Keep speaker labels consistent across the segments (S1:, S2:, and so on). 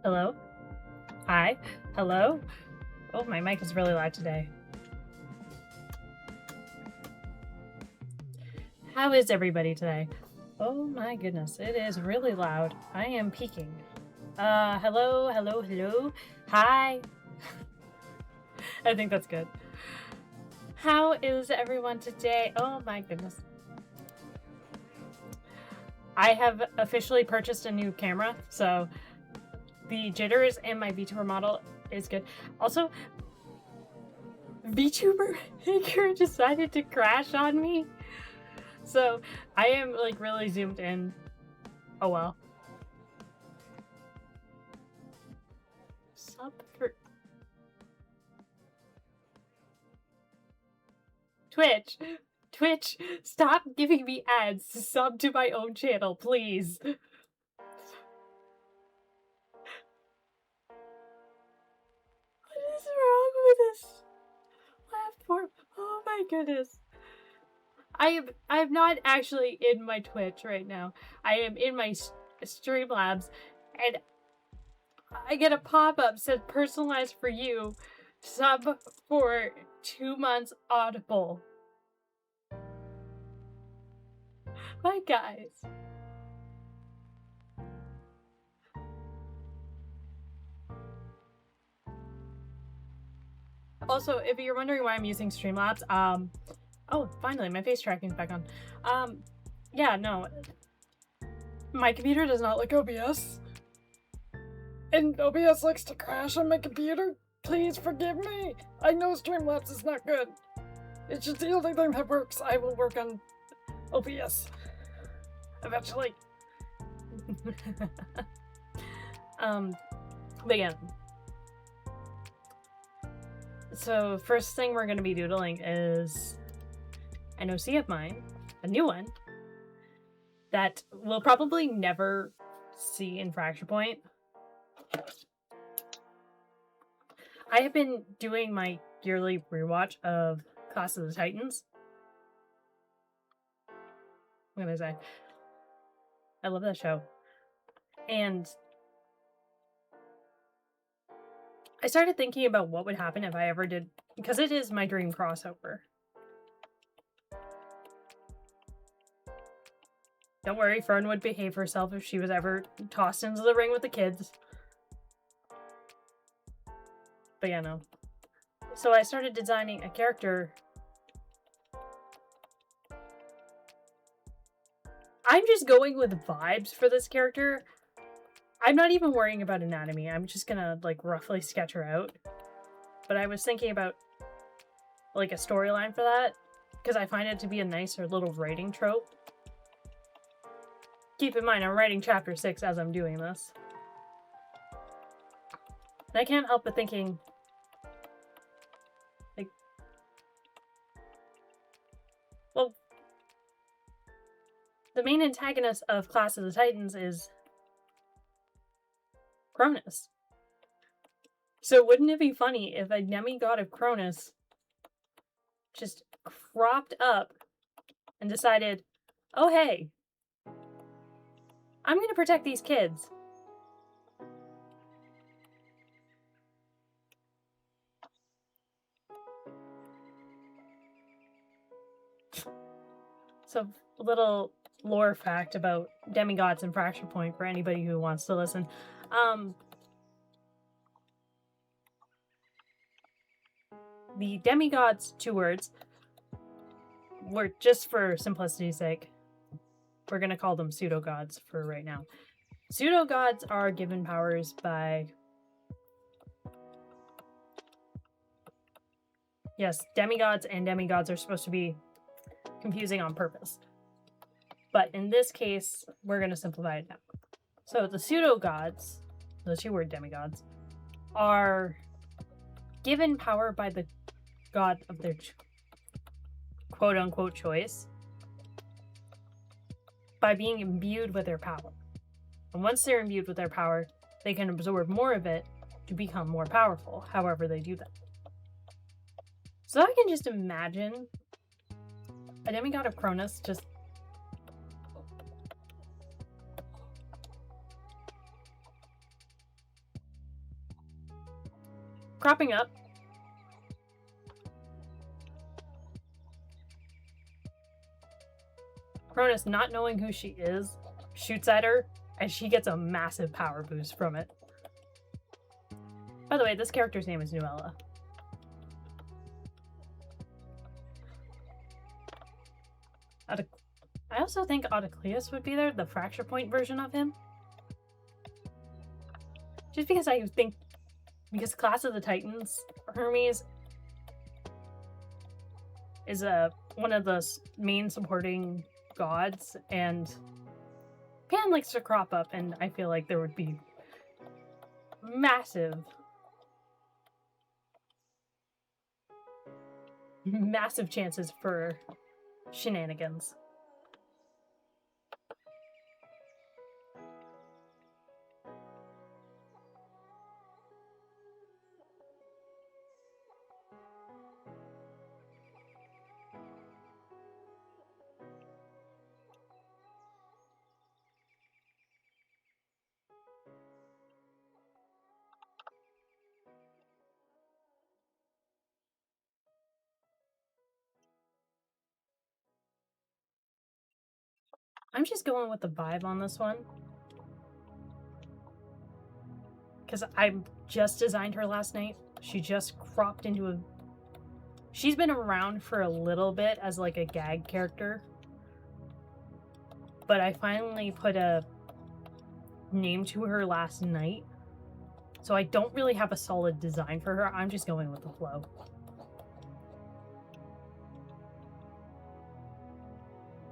S1: Hello? Hi? Hello? Oh, my mic is really loud today. How is everybody today? Oh my goodness, it is really loud. I am peaking. Hello, hello, hello. Hi. I think that's good. How is everyone today? Oh my goodness. I have officially purchased a new camera, so the jitters in my VTuber model is good. Also, VTuber Maker decided to crash on me. So I am like really zoomed in. Oh well. Sub for Twitch, stop giving me ads. Sub to my own channel, please. What is wrong with this platform? Oh my goodness. I'm not actually in my Twitch right now. I am in my Streamlabs, and I get a pop-up said personalized for you, sub for 2 months Audible. My guys. Also, if you're wondering why I'm using Streamlabs, oh, finally, my face tracking's back on. Yeah, no. My computer does not like OBS. And OBS likes to crash on my computer. Please forgive me. I know Streamlabs is not good. It's just the only thing that works. I will work on OBS eventually. But yeah. So first thing we're going to be doodling is an OC of mine, a new one, that we'll probably never see in Fracture Point. I have been doing my yearly rewatch of Clash of the Titans. What can I say? I love that show. And I started thinking about what would happen if I ever did, because it is my dream crossover. Don't worry, Fern would behave herself if she was ever tossed into the ring with the kids. But yeah, no. So I started designing a character. I'm just going with vibes for this character. I'm not even worrying about anatomy. I'm just gonna, like, roughly sketch her out. But I was thinking about, like, a storyline for that, because I find it to be a nicer little writing trope. Keep in mind, I'm writing chapter 6 as I'm doing this. And I can't help but thinking, like, well, the main antagonist of Clash of the Titans is Cronus. So wouldn't it be funny if a demigod of Cronus just cropped up and decided, oh hey, I'm gonna protect these kids. So, a little lore fact about demigods and Fracture Point for anybody who wants to listen. The demigods, 2 words, were, just for simplicity's sake, we're gonna call them pseudo-gods for right now. Pseudo-gods are given powers by... Yes, demigods and demigods are supposed to be confusing on purpose. But in this case, we're going to simplify it down. So the pseudo-gods, the 2-word demigods, are given power by the god of their quote-unquote choice by being imbued with their power. And once they're imbued with their power, they can absorb more of it to become more powerful, however they do that. So I can just imagine a demigod of Cronus just cropping up, Cronus, not knowing who she is, shoots at her, and she gets a massive power boost from it. By the way, this character's name is Nuella. I also think Autocleus would be there, the Fracture Point version of him. Just because I think, because Clash of the Titans, Hermes is one of the main supporting gods, and Pan likes to crop up, and I feel like there would be massive chances for shenanigans. I'm just going with the vibe on this one. Because I just designed her last night. She just cropped into a... She's been around for a little bit as like a gag character. But I finally put a name to her last night. So I don't really have a solid design for her. I'm just going with the flow.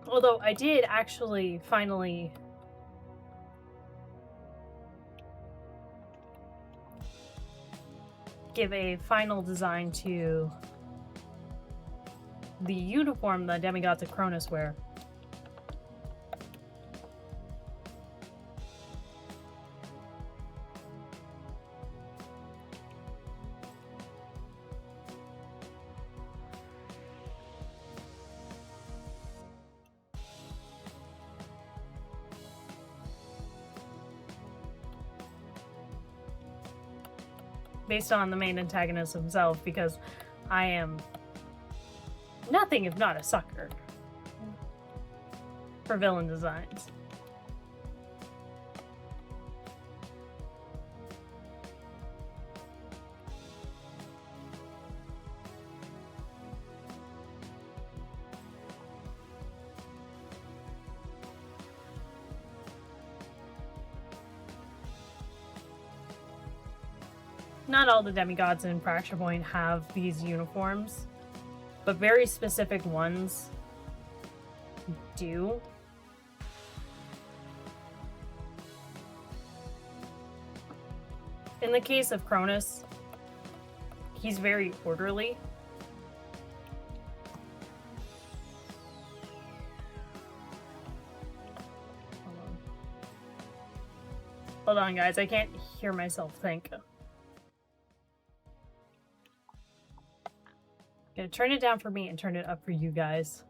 S1: Although I did actually finally give a final design to the uniform the demigods of Cronus wear. based on the main antagonist himself, because I am nothing if not a sucker for villain designs. Not all the demigods in Fracture Point have these uniforms, but very specific ones do. In the case of Cronus, he's very orderly. Hold on, guys. I can't hear myself think. Gonna turn it down for me and turn it up for you guys.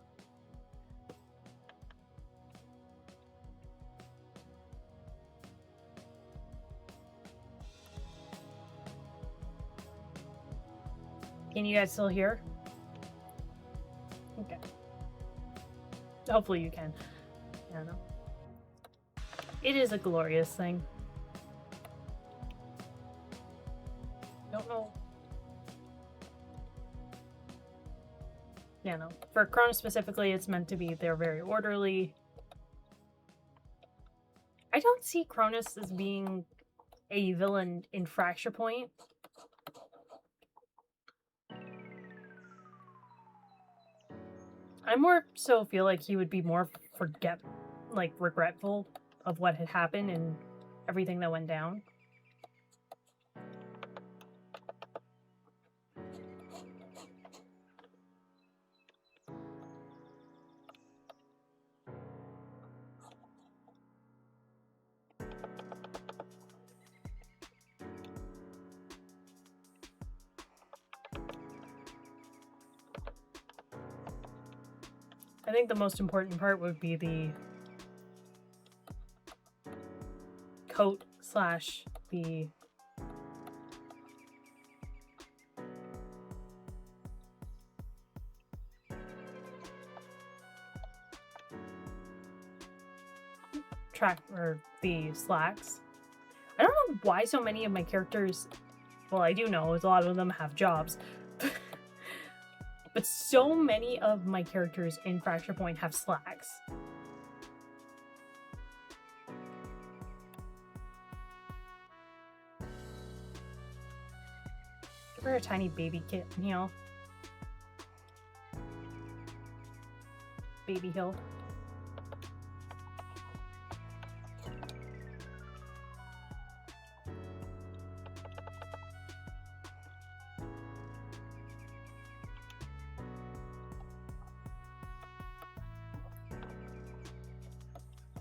S1: Can you guys still hear? Okay. Hopefully you can. I don't know. It is a glorious thing. Don't know. Yeah, no. For Cronus specifically, it's meant to be they're very orderly. I don't see Cronus as being a villain in Fracture Point. I more so feel like he would be more regretful of what had happened and everything that went down. I think the most important part would be the coat slash the track or the slacks. I don't know why so many of my characters, well, I do know a lot of them have jobs. But so many of my characters in Fracture Point have slacks. Give her a tiny baby kit, you know? Baby hill.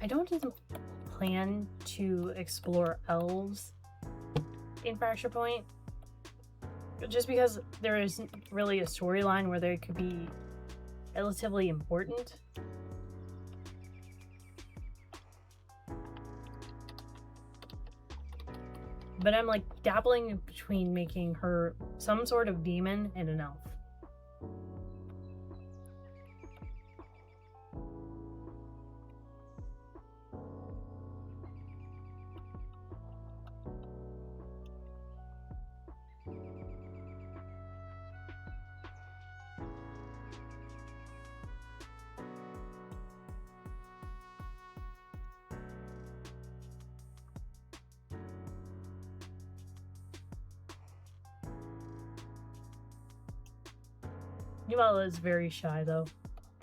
S1: I don't even plan to explore elves in Fracture Point, just because there isn't really a storyline where they could be relatively important. But I'm like dabbling between making her some sort of demon and an elf. Nuala is very shy though,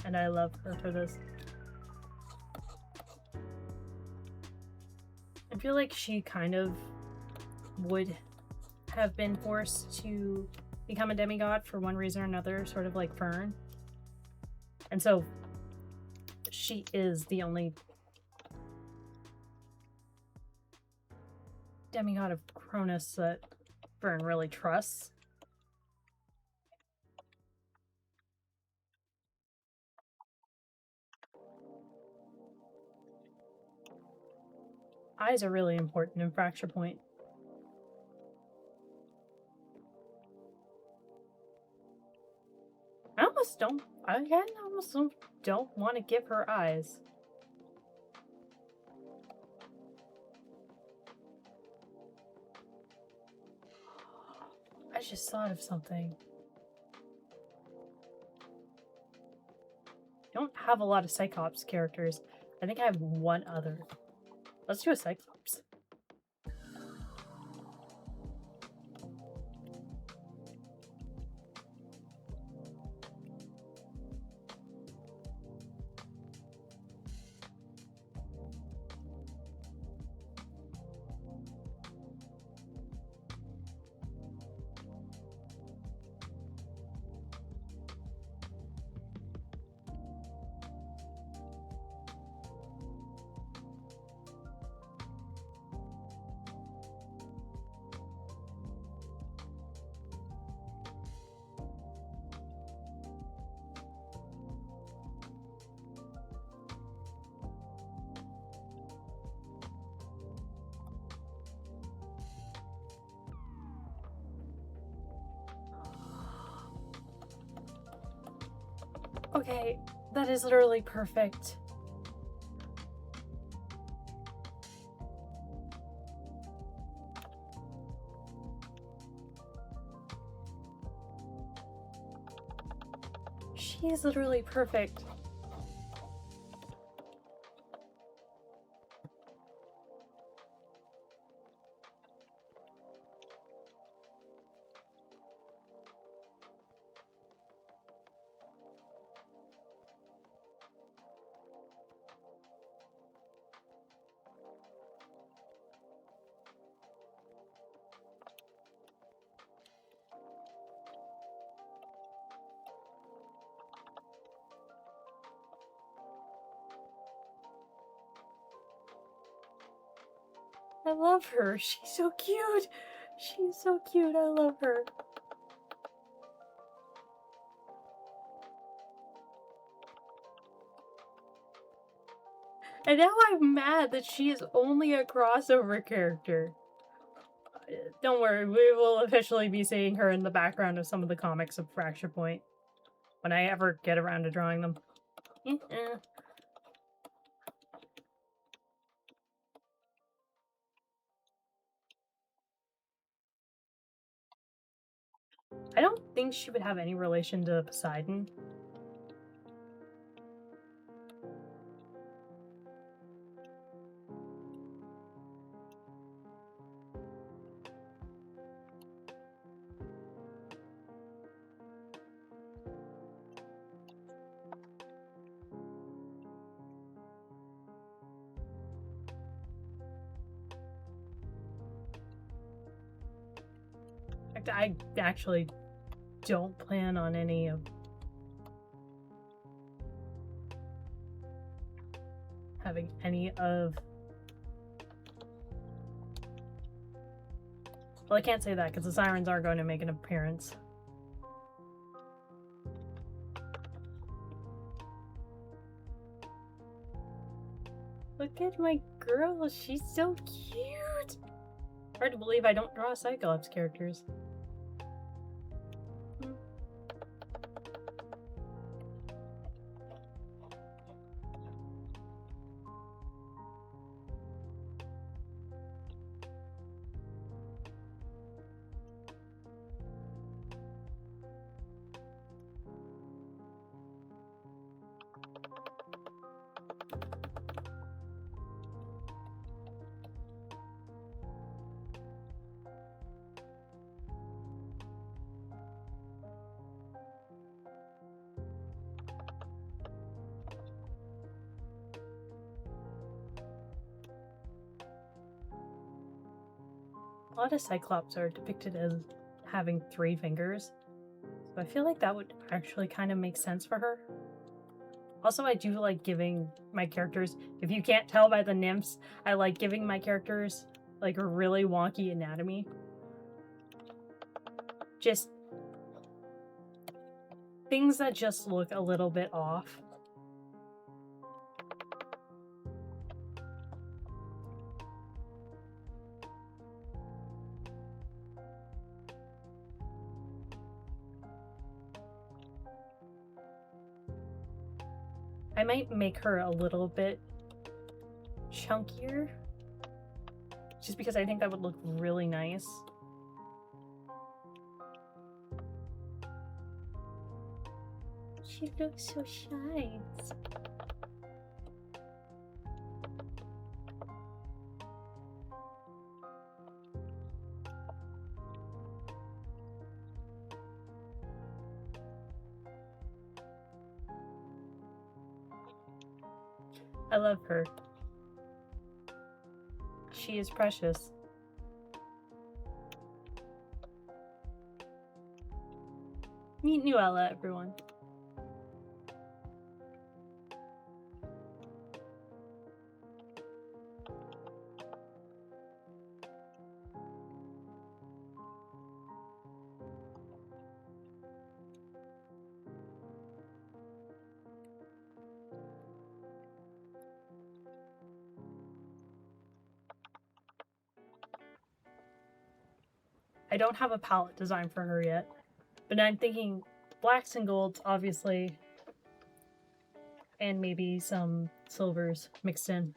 S1: and I love her for this. I feel like she kind of would have been forced to become a demigod for one reason or another, sort of like Fern. And so she is the only demigod of Cronus that Fern really trusts. Eyes are really important in Fracture Point. almost don't want to give her eyes. I just thought of something. I don't have a lot of Cyclops characters. I think I have one other. Let's do a Cyclops. Okay, that is literally perfect. She is literally perfect. I love her. She's so cute. She's so cute. I love her. And now I'm mad that she is only a crossover character. Don't worry, we will officially be seeing her in the background of some of the comics of Fracture Point. When I ever get around to drawing them. I don't think she would have any relation to Poseidon. In fact, I actually don't plan on any of having any of... Well, I can't say that because the sirens are going to make an appearance. Look at my girl, she's so cute! Hard to believe I don't draw Cyclops characters. A lot of Cyclops are depicted as having 3 fingers, so I feel like that would actually kind of make sense for her. Also, I do like giving my characters, if you can't tell by the nymphs, I like giving my characters like a really wonky anatomy. Just things that just look a little bit off. I might make her a little bit chunkier, just because I think that would look really nice. She looks so shy. I love her. She is precious. Meet Nuella, everyone. I don't have a palette design for her yet, but I'm thinking blacks and golds, obviously, and maybe some silvers mixed in.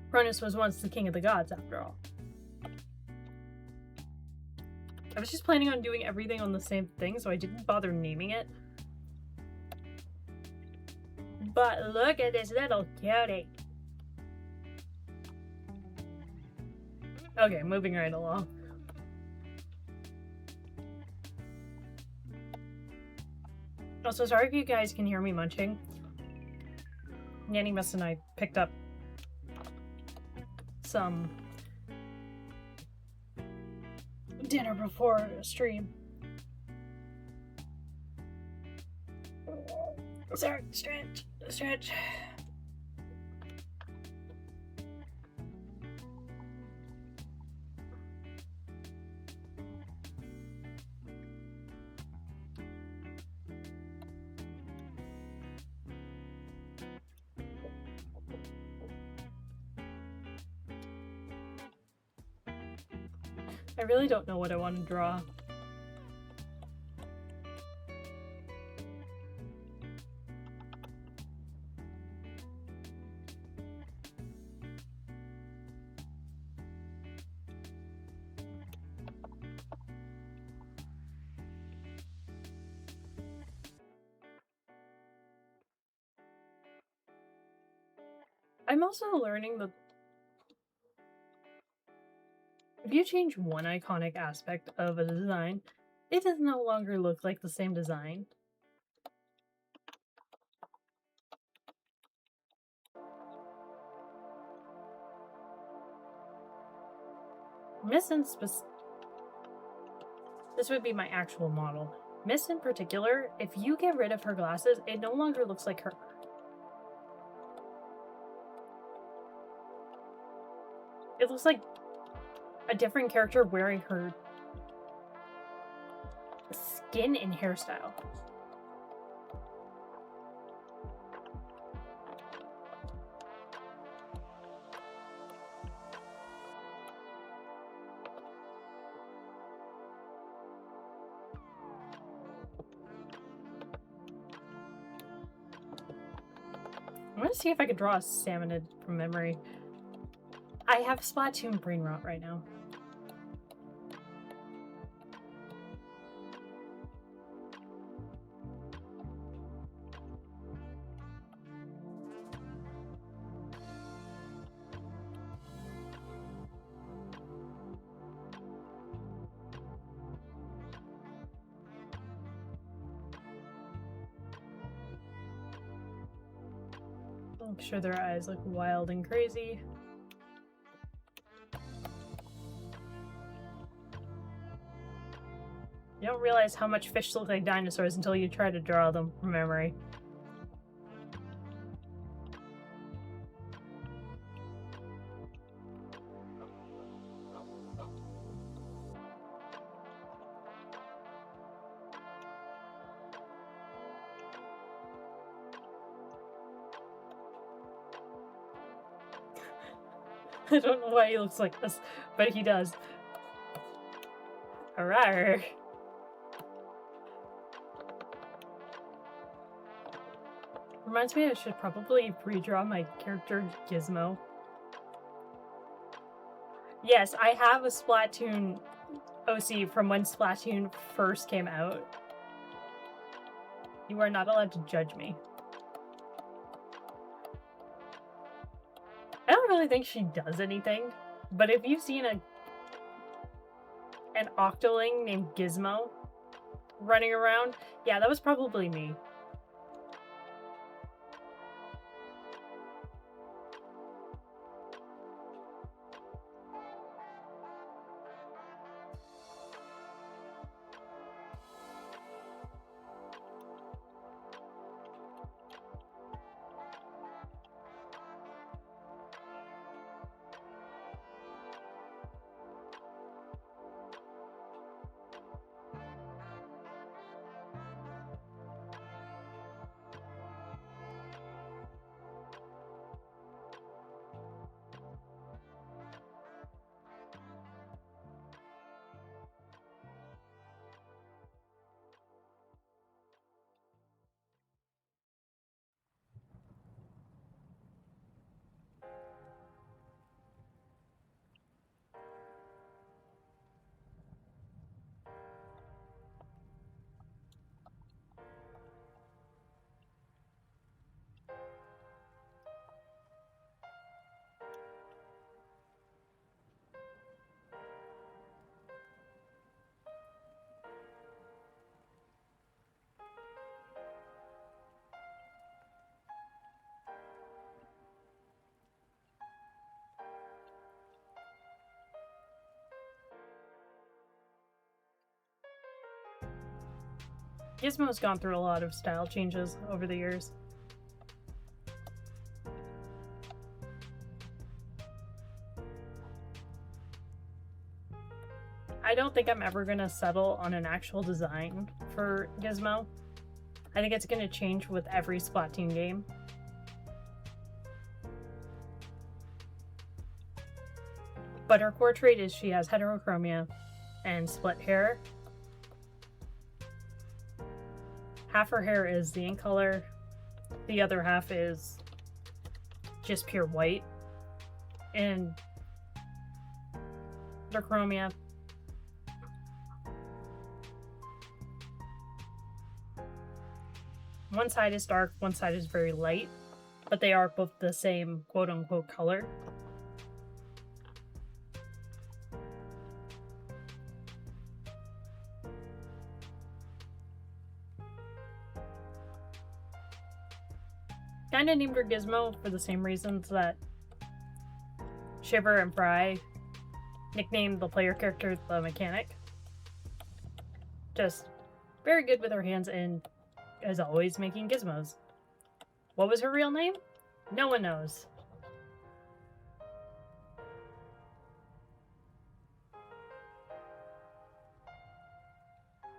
S1: Cronus was once the king of the gods, after all. I was just planning on doing everything on the same thing, so I didn't bother naming it. But look at this little cutie. Okay, moving right along. Also, sorry if you guys can hear me munching. Nanny Miss and I picked up some dinner before a stream. Sorry, stretch. I really don't know what I want to draw. I'm also learning that if you change one iconic aspect of a design, it does no longer look like the same design. Miss in this would be my actual model. Miss in particular, if you get rid of her glasses, it no longer looks like her. It looks like a different character wearing her skin and hairstyle. I'm gonna see if I can draw a salmonid from memory. I have Splatoon brain rot right now. I'm sure their eyes look wild and crazy. You don't realize how much fish look like dinosaurs until you try to draw them from memory. I don't know why he looks like this, but he does. Alright. Reminds me I should probably redraw my character Gizmo. Yes, I have a Splatoon OC from when Splatoon first came out. You are not allowed to judge me. I don't really think she does anything, but if you've seen an Octoling named Gizmo running around, yeah, that was probably me. Gizmo's gone through a lot of style changes over the years. I don't think I'm ever gonna settle on an actual design for Gizmo. I think it's gonna change with every Splatoon game. But her core trait is she has heterochromia and split hair. Half her hair is the ink color, the other half is just pure white. And heterochromia. One side is dark, one side is very light, but they are both the same quote-unquote color. Kinda named her Gizmo for the same reasons that Shiver and Fry nicknamed the player character the Mechanic. Just very good with her hands and, as always, making gizmos. What was her real name? No one knows.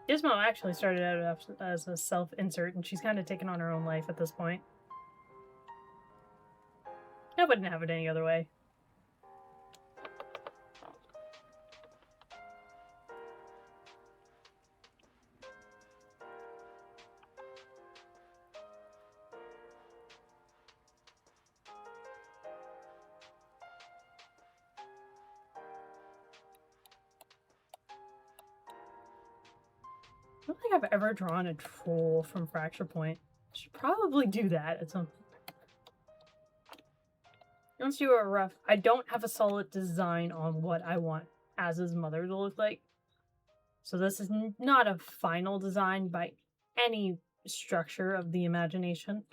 S1: Gizmo actually started out as a self-insert, and she's kind of taken on her own life at this point. I wouldn't have it any other way. I don't think I've ever drawn a troll from Fracture Point. Should probably do that at some point. Let's do a rough. I don't have a solid design on what I want Az's mother to look like. So this is not a final design by any structure of the imagination.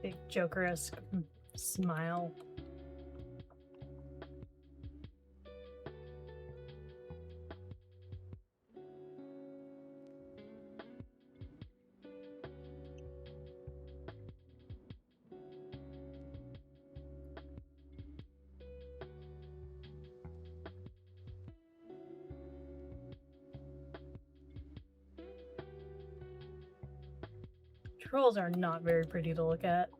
S1: Big Joker-esque smile. Trolls are not very pretty to look at.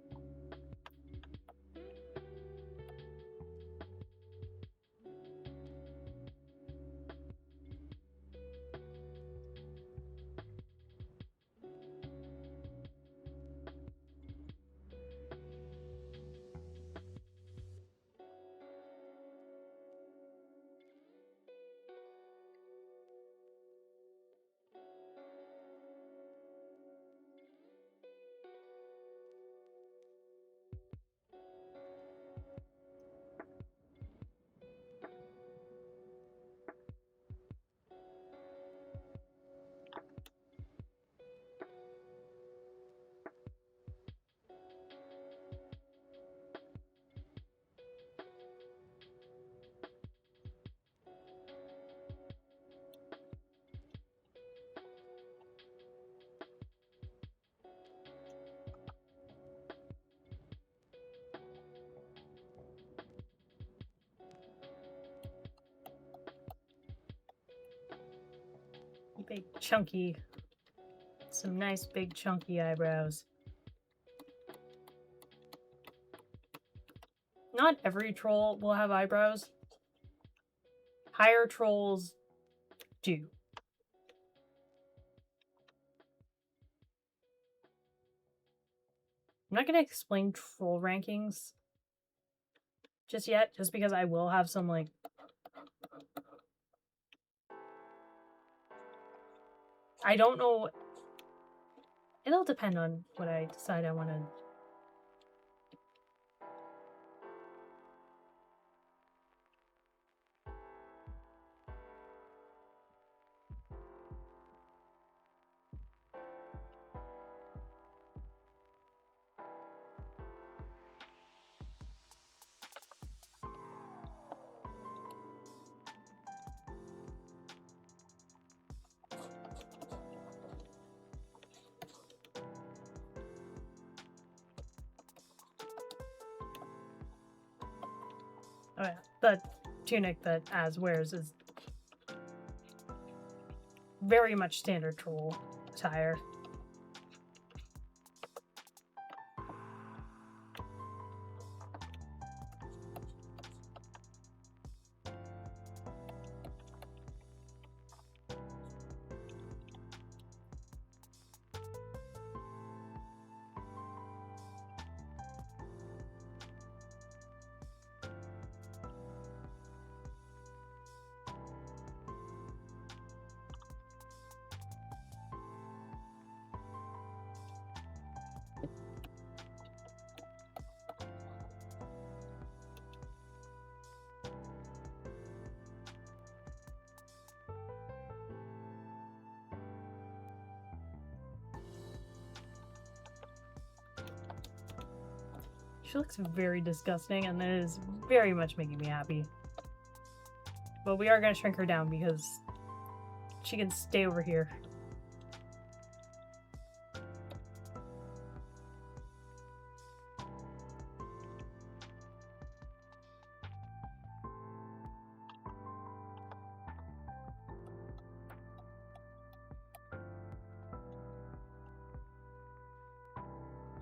S1: Big chunky, some nice big chunky eyebrows. Not every troll will have eyebrows. Higher trolls do. I'm not going to explain troll rankings just yet, just because I will have some, like, I don't know. It'll depend on what I decide I want to. Oh yeah, the tunic that Az wears is very much standard troll attire. She looks very disgusting, and that is very much making me happy. But we are going to shrink her down because she can stay over here.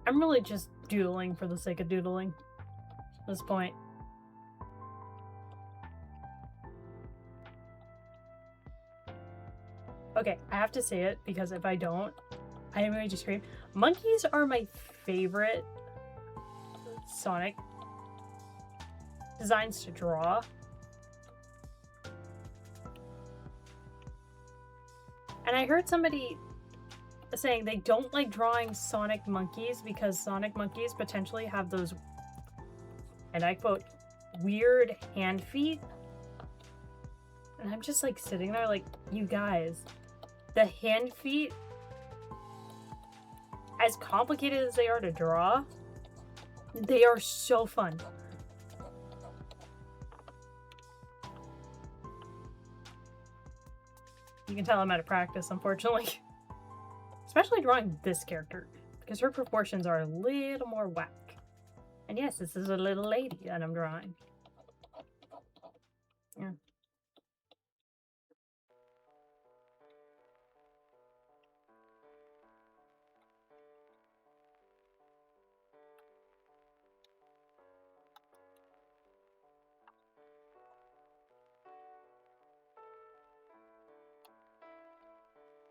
S1: I'm really just doodling for the sake of doodling at this point. Okay, I have to say it because if I don't, I am going to scream. Monkeys are my favorite Sonic designs to draw. And I heard somebody saying they don't like drawing Sonic monkeys because Sonic monkeys potentially have those, and I quote, weird hand feet. And I'm just like sitting there like, you guys, the hand feet, as complicated as they are to draw, They are so fun. You can tell I'm out of practice, unfortunately. Especially drawing this character, because her proportions are a little more whack. And yes, this is a little lady that I'm drawing. Yeah.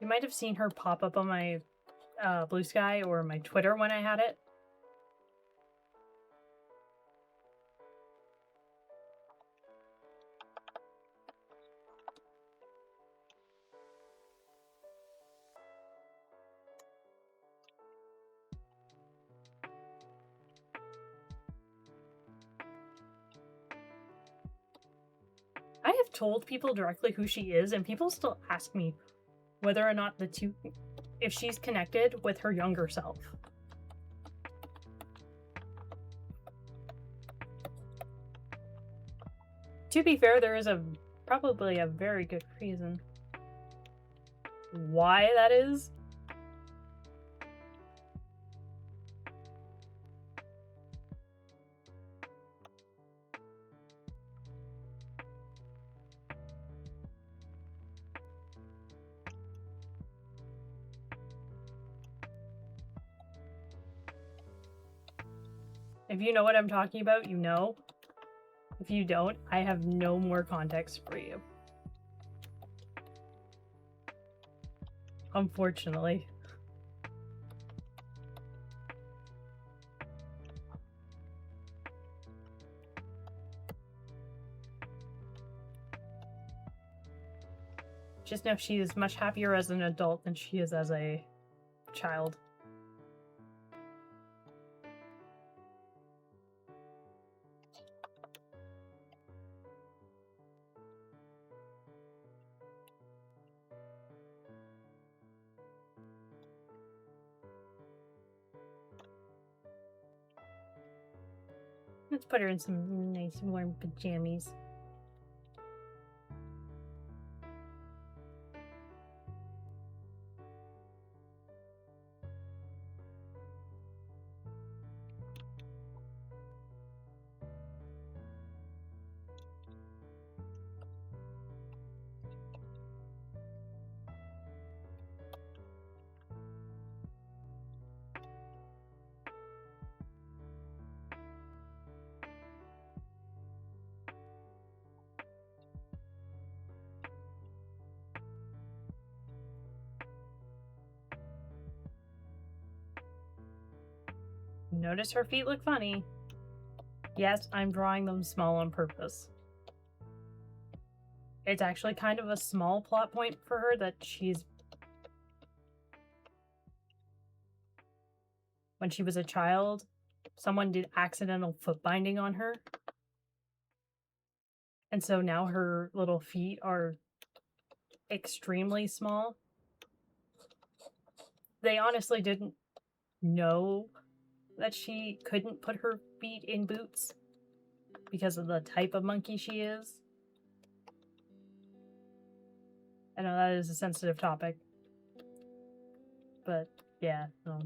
S1: You might have seen her pop up on my Blue Sky or my Twitter when I had it. I have told people directly who she is, and people still ask me whether or not if she's connected with her younger self. To be fair, there is probably a very good reason why that is. If you know what I'm talking about, you know. If you don't, I have no more context for you. Unfortunately. Just know she is much happier as an adult than she is as a child. Let's put her in some nice warm pajamas. Notice her feet look funny. Yes, I'm drawing them small on purpose. It's actually kind of a small plot point for her that when she was a child, someone did accidental foot binding on her. And so now her little feet are extremely small. They honestly didn't know that she couldn't put her feet in boots because of the type of monkey she is. I know that is a sensitive topic. But yeah, no.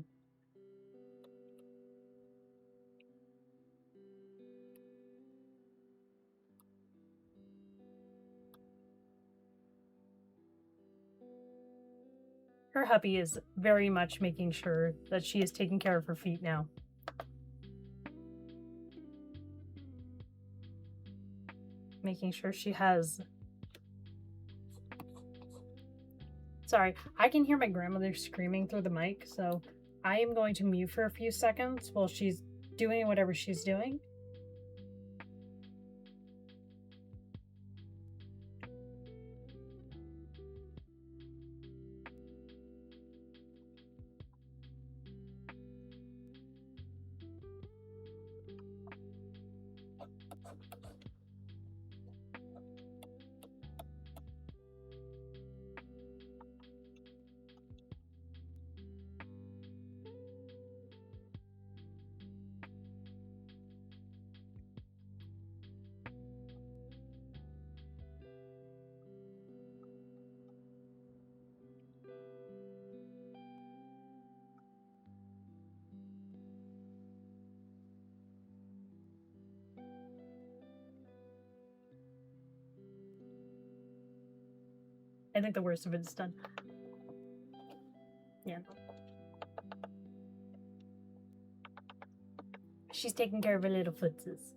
S1: Her hubby is very much making sure that she is taking care of her feet now. Making sure she has... Sorry, I can hear my grandmother screaming through the mic, so I am going to mute for a few seconds while she's doing whatever she's doing. I think the worst of it is done. Yeah. She's taking care of her little footses.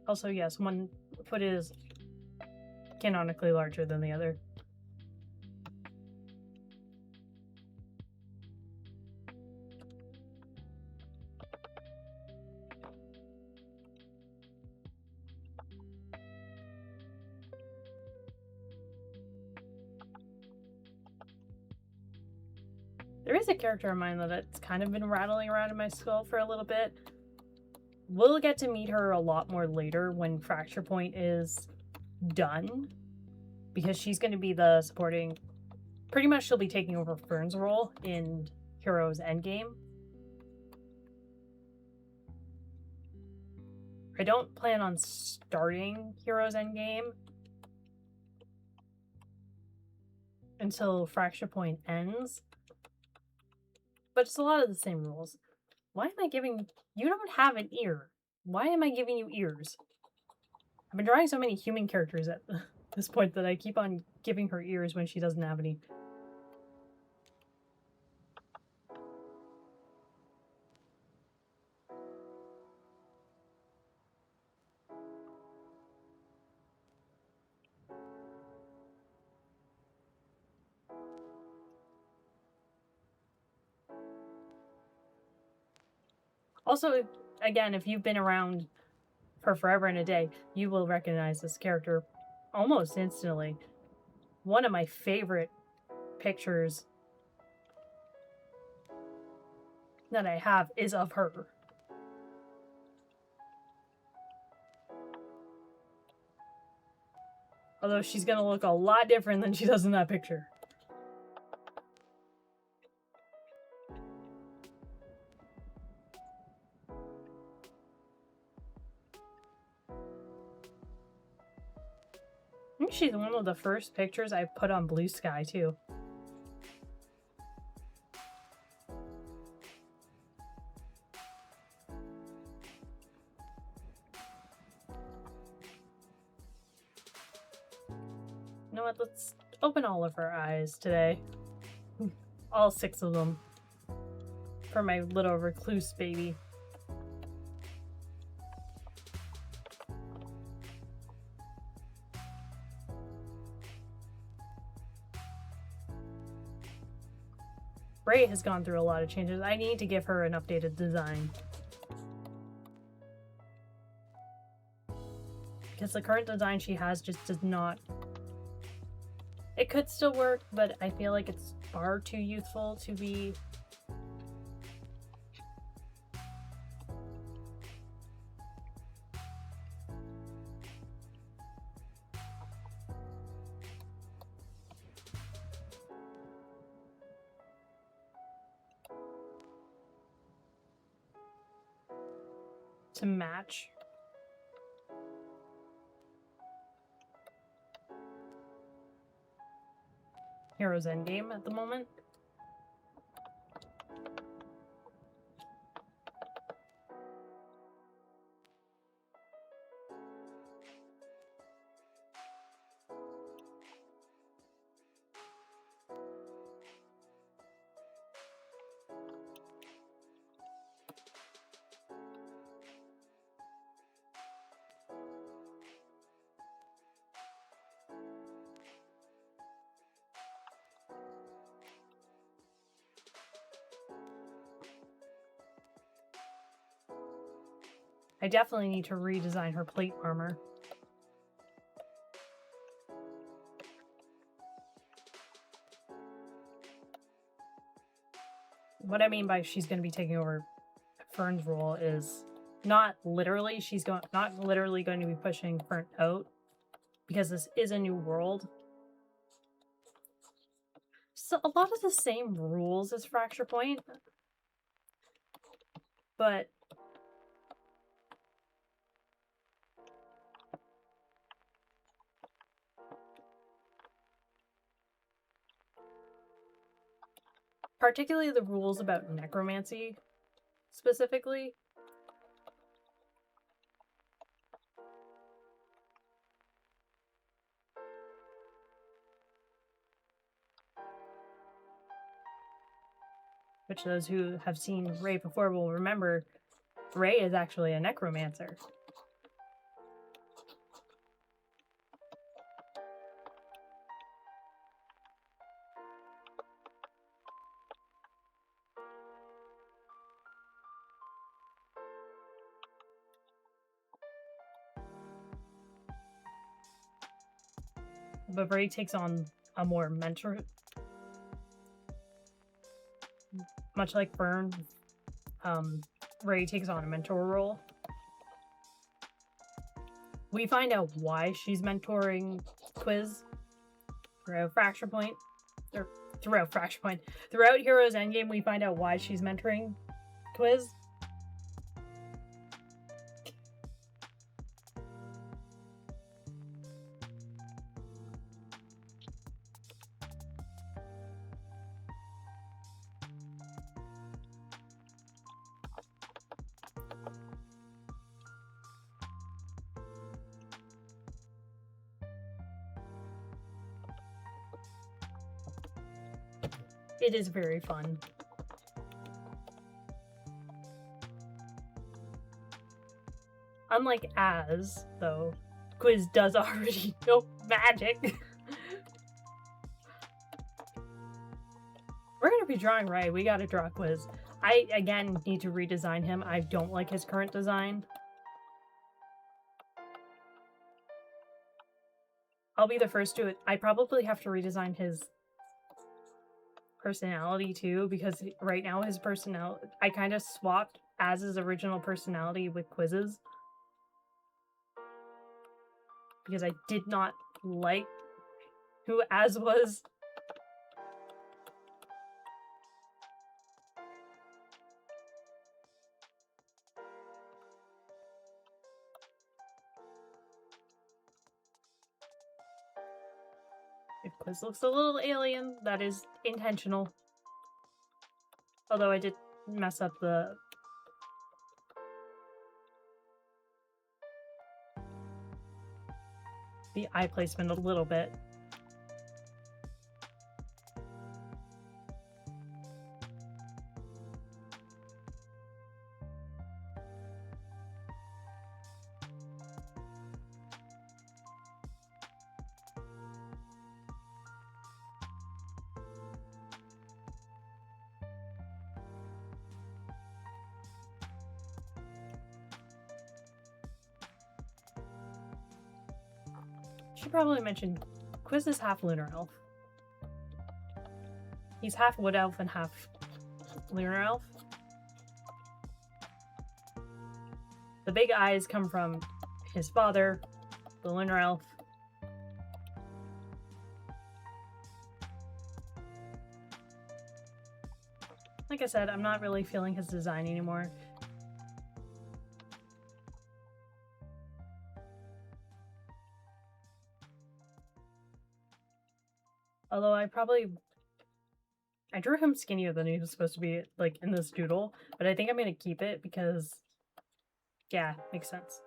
S1: Also, yes, one foot is canonically larger than the other. There is a character of mine that it's kind of been rattling around in my skull for a little bit. We'll get to meet her a lot more later when Fracture Point is done, because she's going to be the supporting... Pretty much she'll be taking over Fern's role in Heroes Endgame. I don't plan on starting Heroes Endgame until Fracture Point ends. But it's a lot of the same rules. Why am I giving... You don't have an ear. Why am I giving you ears? I've been drawing so many human characters at this point that I keep on giving her ears when she doesn't have any. Also, again, if you've been around for forever and a day, you will recognize this character almost instantly. One of my favorite pictures that I have is of her. Although she's gonna look a lot different than she does in that picture. I think she's one of the first pictures I put on Blue Sky, too. You know what? Let's open all of her eyes today. All 6 of them. For my little recluse baby. Ray has gone through a lot of changes. I need to give her an updated design. Because the current design she has just does not... It could still work, but I feel like it's far too youthful to be... to match. Heroes Endgame at the moment. I definitely need to redesign her plate armor. What I mean by she's going to be taking over Fern's role is not literally not literally going to be pushing Fern out, because this is a new world. So a lot of the same rules as Fracture Point, but particularly the rules about necromancy, specifically. which those who have seen Ray before will remember Ray is actually a necromancer. But Ray takes on a more mentor, much like Fern. Ray takes on a mentor role. We find out why she's mentoring Quiz throughout Fracture Point. Throughout Heroes Endgame, we find out why she's mentoring Quiz. It is very fun. Unlike Az, though, Quiz does already know magic. We're gonna be drawing Ray. We gotta draw Quiz. I, again, need to redesign him. I don't like his current design. I'll be the first to it. I probably have to redesign his personality too, because right now his personality, I kind of swapped Az's original personality with Quiz's because I did not like who Az was. If Quiz looks a little alien, that is intentional. Although I did mess up the eye placement a little bit. Should probably mention Quiz is half lunar elf. He's half wood elf and half lunar elf. The big eyes come from his father, the lunar elf. Like I said, I'm not really feeling his design anymore. Although I drew him skinnier than he was supposed to be, like, in this doodle, but I think I'm gonna keep it because, yeah, makes sense.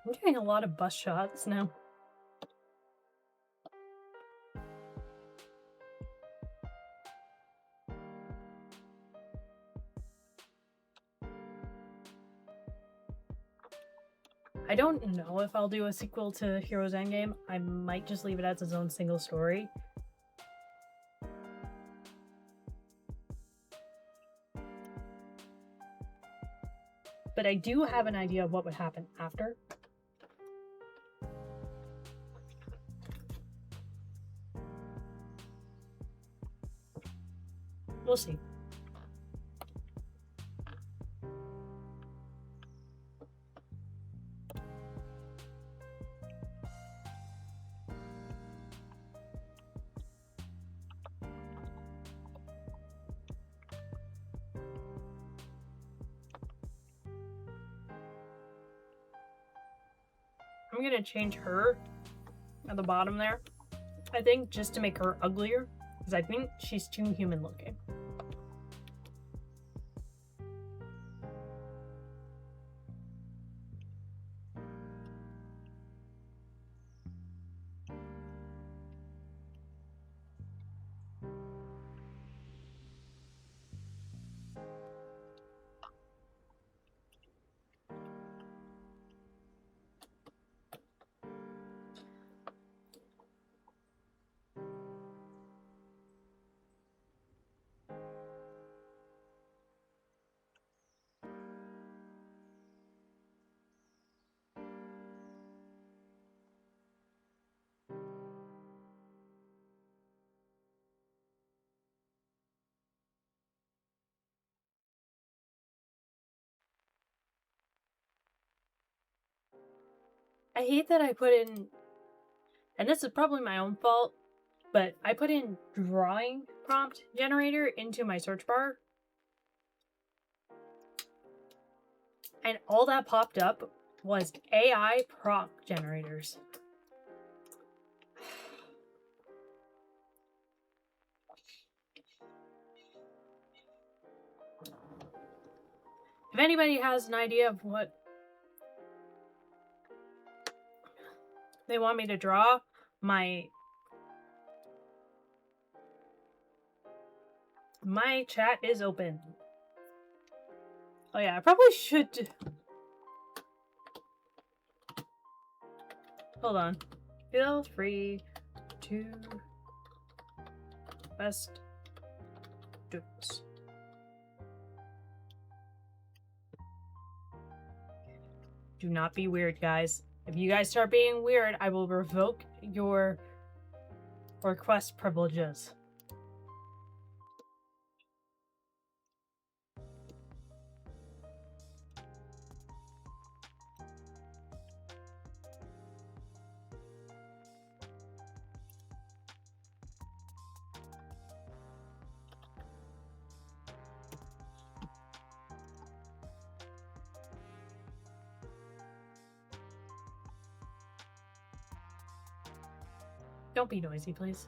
S1: I'm doing a lot of bus shots now. I don't know if I'll do a sequel to Heroes Endgame. I might just leave it as its own single story. But I do have an idea of what would happen after. We'll see. gonna change her at the bottom there. I think just to make her uglier, because I think she's too human looking. I hate that I put in, and this is probably my own fault, but I put in drawing prompt generator into my search bar. And all that popped up was AI prompt generators. If anybody has an idea of what they want me to draw, my chat is open. Oh yeah, I probably should. Hold on. Feel free to best doodles. Do not be weird, guys. If you guys start being weird, I will revoke your request privileges. Don't be noisy, please.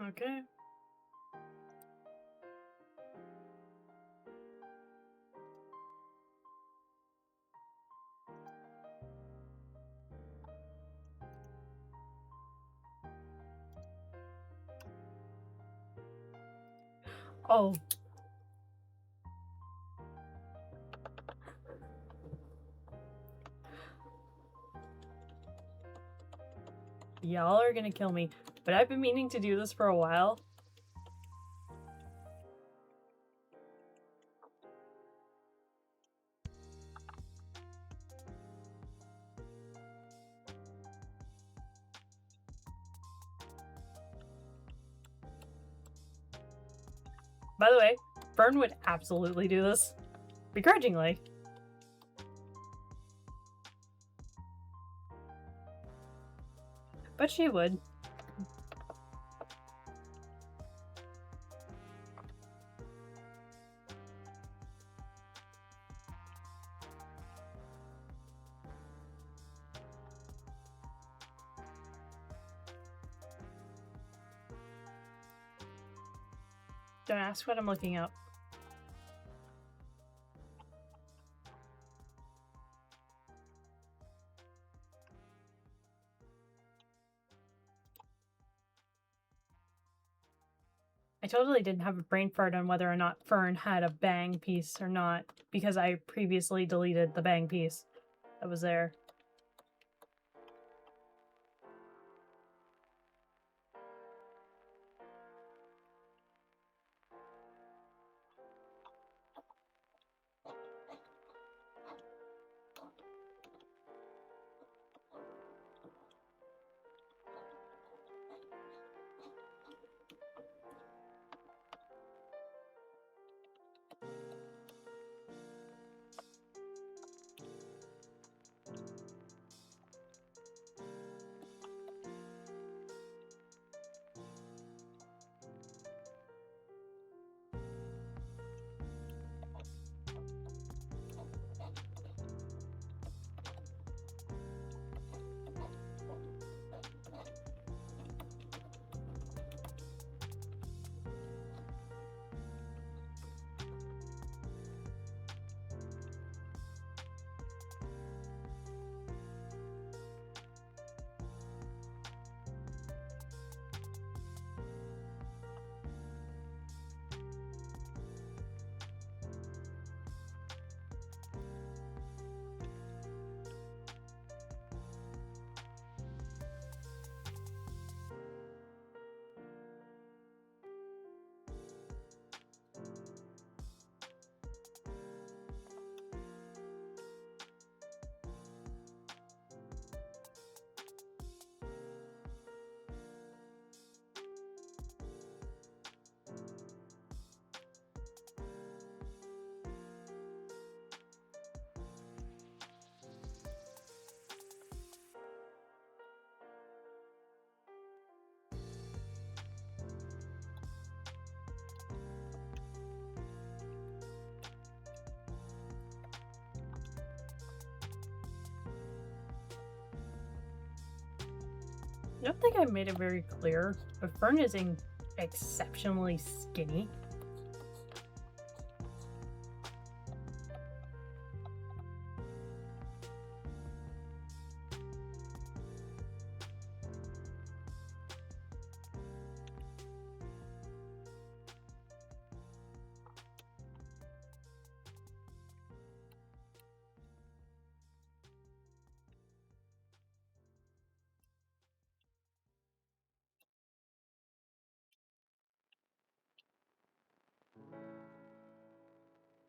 S1: Okay. Oh. Y'all are gonna kill me, but I've been meaning to do this for a while. By the way, Fern would absolutely do this. Begrudgingly. But she would. Don't ask what I'm looking up. I totally didn't have a brain fart on whether or not Fern had a bang piece or not, because I previously deleted the bang piece that was there. I don't think I made it very clear, but Fern is exceptionally skinny.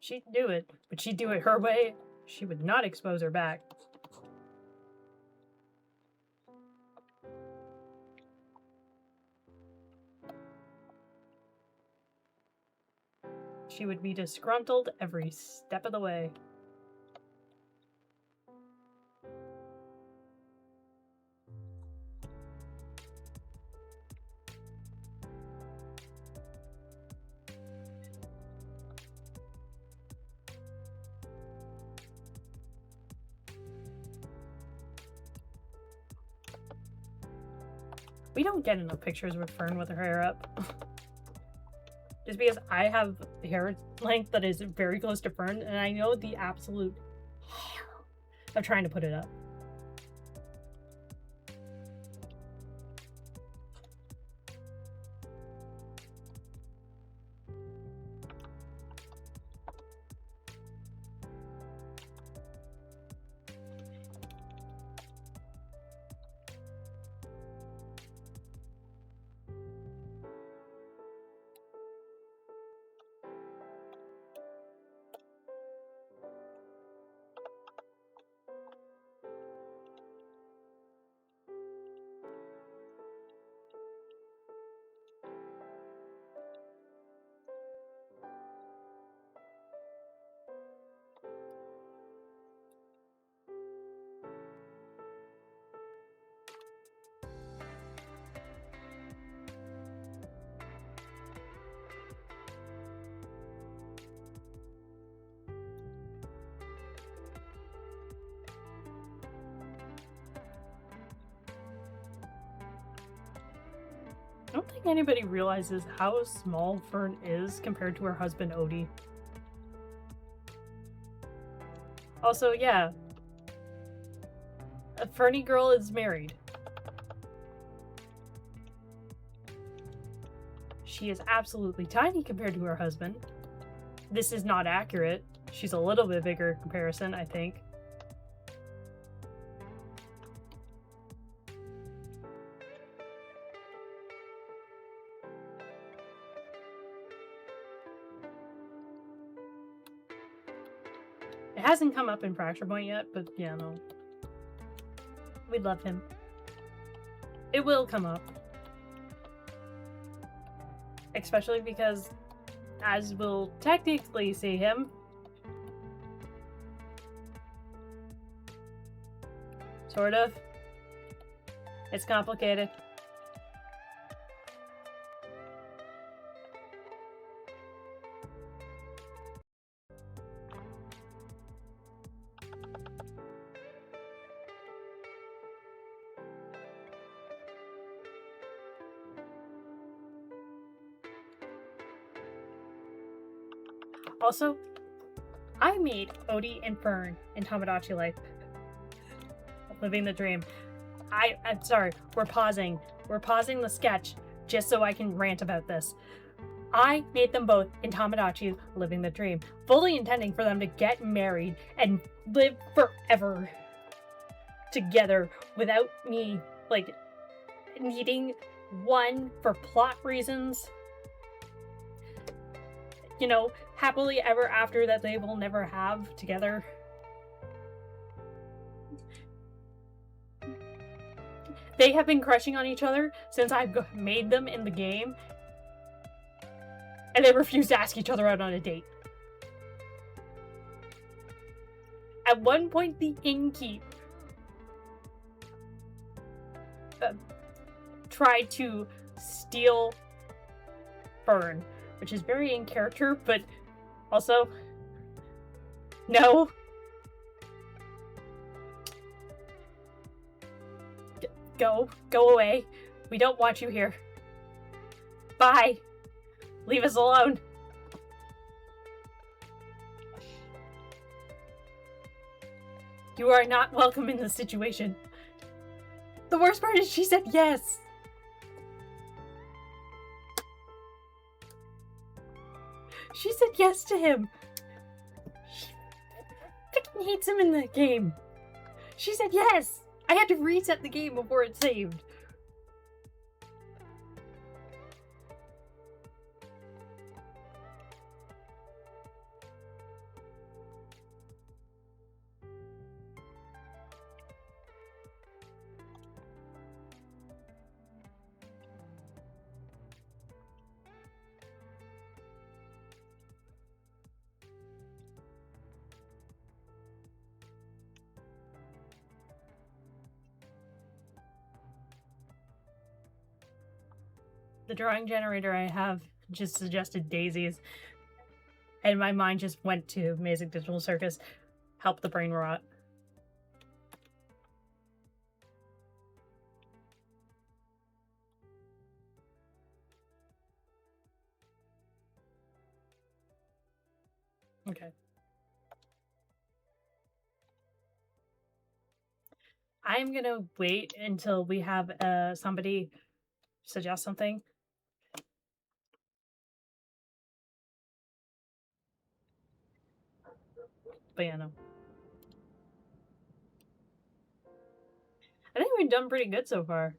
S1: She'd do it, but she'd do it her way. She would not expose her back. She would be disgruntled every step of the way. We don't get enough pictures with Fern with her hair up. Just because I have hair length that is very close to Fern, and I know the absolute horror of trying to put it up. I don't think anybody realizes how small Fern is compared to her husband Odie. Also, yeah, a Fernie girl is married. She is absolutely tiny compared to her husband. This is not accurate. She's a little bit bigger in comparison, I think. It hasn't come up in Fracture Point yet, but yeah, no. We love him. It will come up. Especially because, as we'll technically see him, sort of. It's complicated. Also, I made Odie and Fern in Tamagotchi Life. Living the dream. I'm sorry, we're pausing. We're pausing the sketch just so I can rant about this. I made them both in Tamagotchi Living the Dream, fully intending for them to get married and live forever together without me, like, needing one for plot reasons. You know, happily ever after that they will never have together. They have been crushing on each other since I've made them in the game. And they refuse to ask each other out on a date. At one point, the innkeep tried to steal Fern, which is very in character, but also, no. Go away. We don't want you here. Bye. Leave us alone. You are not welcome in this situation. The worst part is she said yes. She said yes to him. She freaking hates him in the game. She said yes. I had to reset the game before it saved. The drawing generator I have just suggested daisies, and my mind just went to Amazing Digital Circus. Help the brain rot. Okay. I'm gonna wait until we have somebody suggest something. But yeah, no. I think we've done pretty good so far.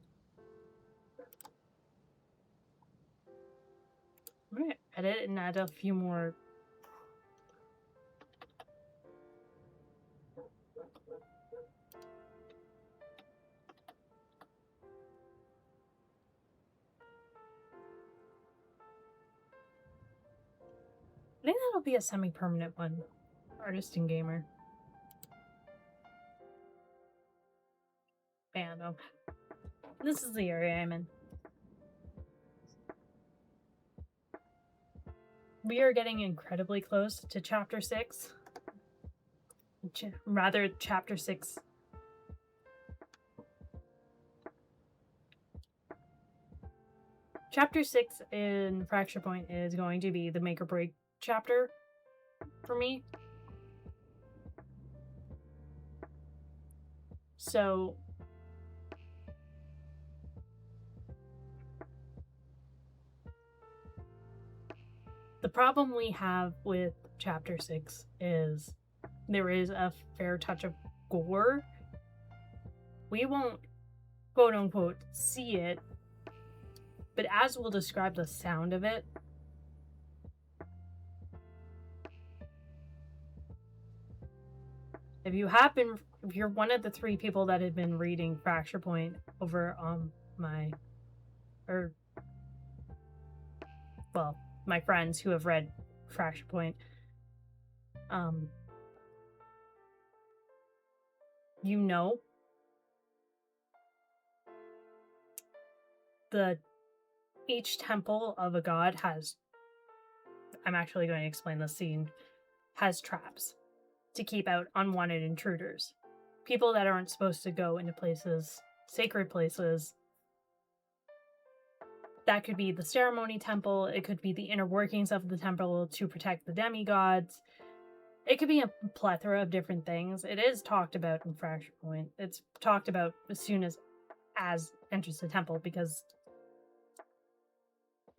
S1: I'm gonna edit and add a few more. I think that'll be a semi-permanent one. Artist and gamer. Yeah, no. This is the area I'm in. We are getting incredibly close to Chapter 6. Rather, Chapter 6. Chapter 6 in Fracture Point is going to be the make or break chapter for me. So the problem we have with Chapter 6 is there is a fair touch of gore. We won't, quote unquote, see it, but as we'll describe the sound of it, if you're one of the 3 people that had been reading Fracture Point over on my friends who have read Fracture Point, you know, each temple of a god has, I'm actually going to explain the scene, has traps to keep out unwanted intruders. People that aren't supposed to go into places, sacred places. That could be the ceremony temple, it could be the inner workings of the temple to protect the demigods. It could be a plethora of different things. It is talked about in Fracture Point. It's talked about as soon as enters the temple, because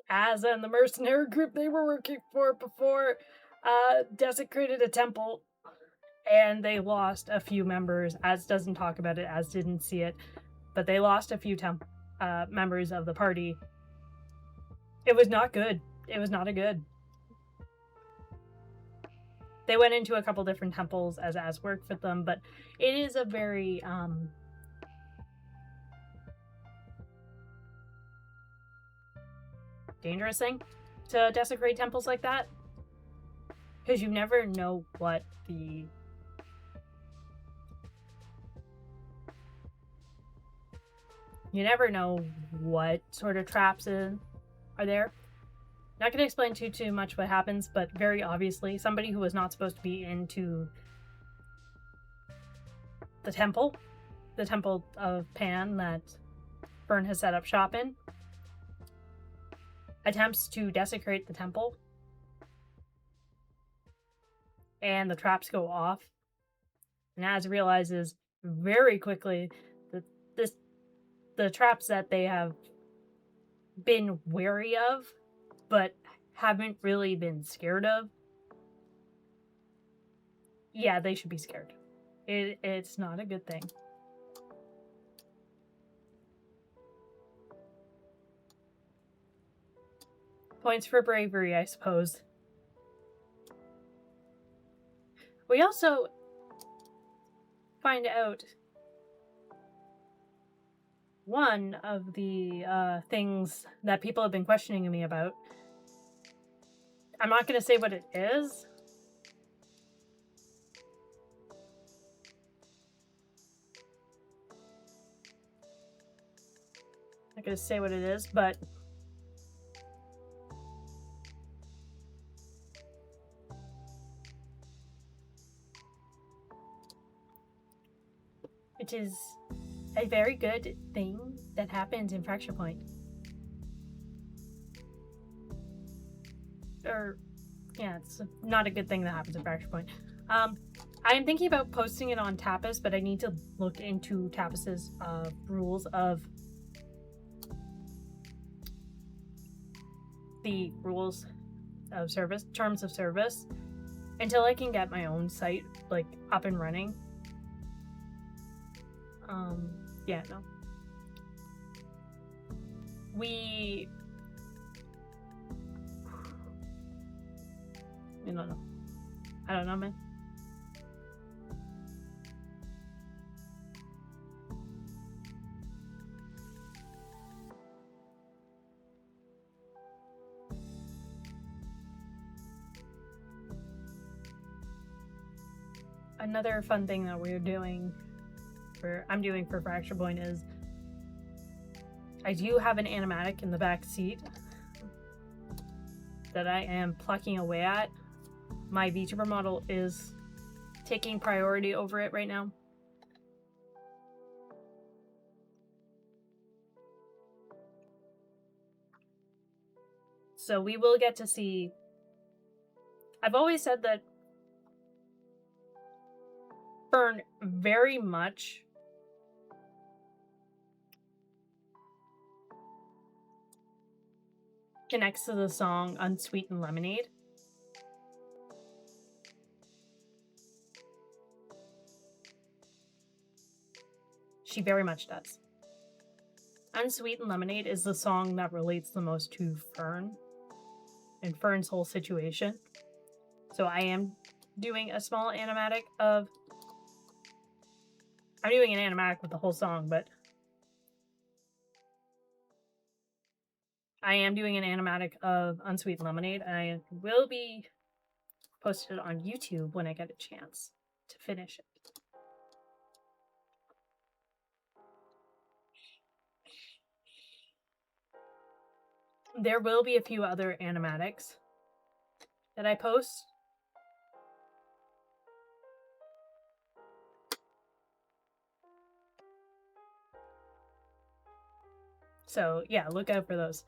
S1: Az and the mercenary group they were working for before desecrated a temple, and they lost a few members. Az doesn't talk about it, Az didn't see it, but they lost a few members of the party. It was not good. It was not a good. They went into a couple different temples as Az worked with them, but it is a very dangerous thing to desecrate temples like that, because you never know what you never know what sort of traps are there. Not going to explain too much what happens, but very obviously somebody who was not supposed to be into the temple of Pan that Fern has set up shop in, attempts to desecrate the temple, and the traps go off. And Az realizes very quickly that the traps that they have been wary of, but haven't really been scared of. Yeah, they should be scared. It's not a good thing. Points for bravery, I suppose. We also find out one of the things that people have been questioning me about. I'm not going to say what it is. I'm not going to say what it is, but it is a very good thing that happens in Fracture Point. Or, yeah, it's not a good thing that happens in Fracture Point. I am thinking about posting it on Tapas, but I need to look into Tapas's rules of the rules of service, terms of service, until I can get my own site like up and running. Yeah, no. I don't know. I don't know, man. Another fun thing that I'm doing for Fracture Point is I do have an animatic in the back seat that I am plucking away at. My VTuber model is taking priority over it right now. So we will get to see. I've always said that Fern very much connects to the song Unsweetened Lemonade. She very much does. Unsweetened Lemonade is the song that relates the most to Fern and Fern's whole situation. So I am doing a small animatic of... I'm doing an animatic with the whole song, but I am doing an animatic of Unsweetened Lemonade, and I will be posted on YouTube when I get a chance to finish it. There will be a few other animatics that I post. So yeah, look out for those.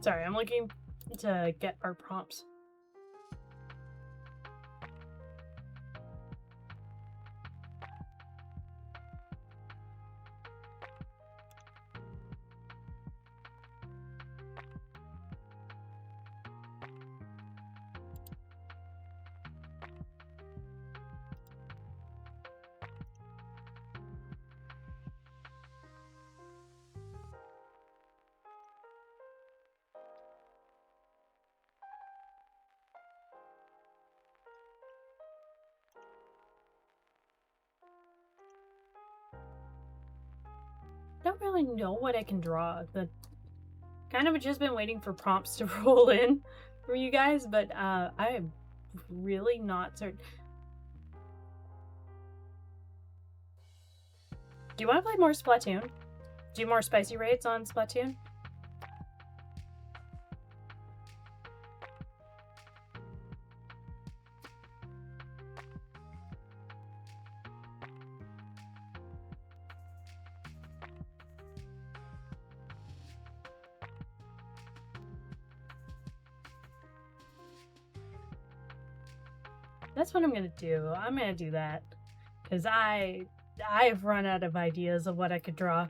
S1: Sorry, I'm looking to get our prompts. really know what I can draw. The kind of just been waiting for prompts to roll in for you guys, but I'm really not certain. Do you want to play more Splatoon? Do more spicy raids on Splatoon? That's what I'm gonna do. I'm gonna do that because I've run out of ideas of what I could draw.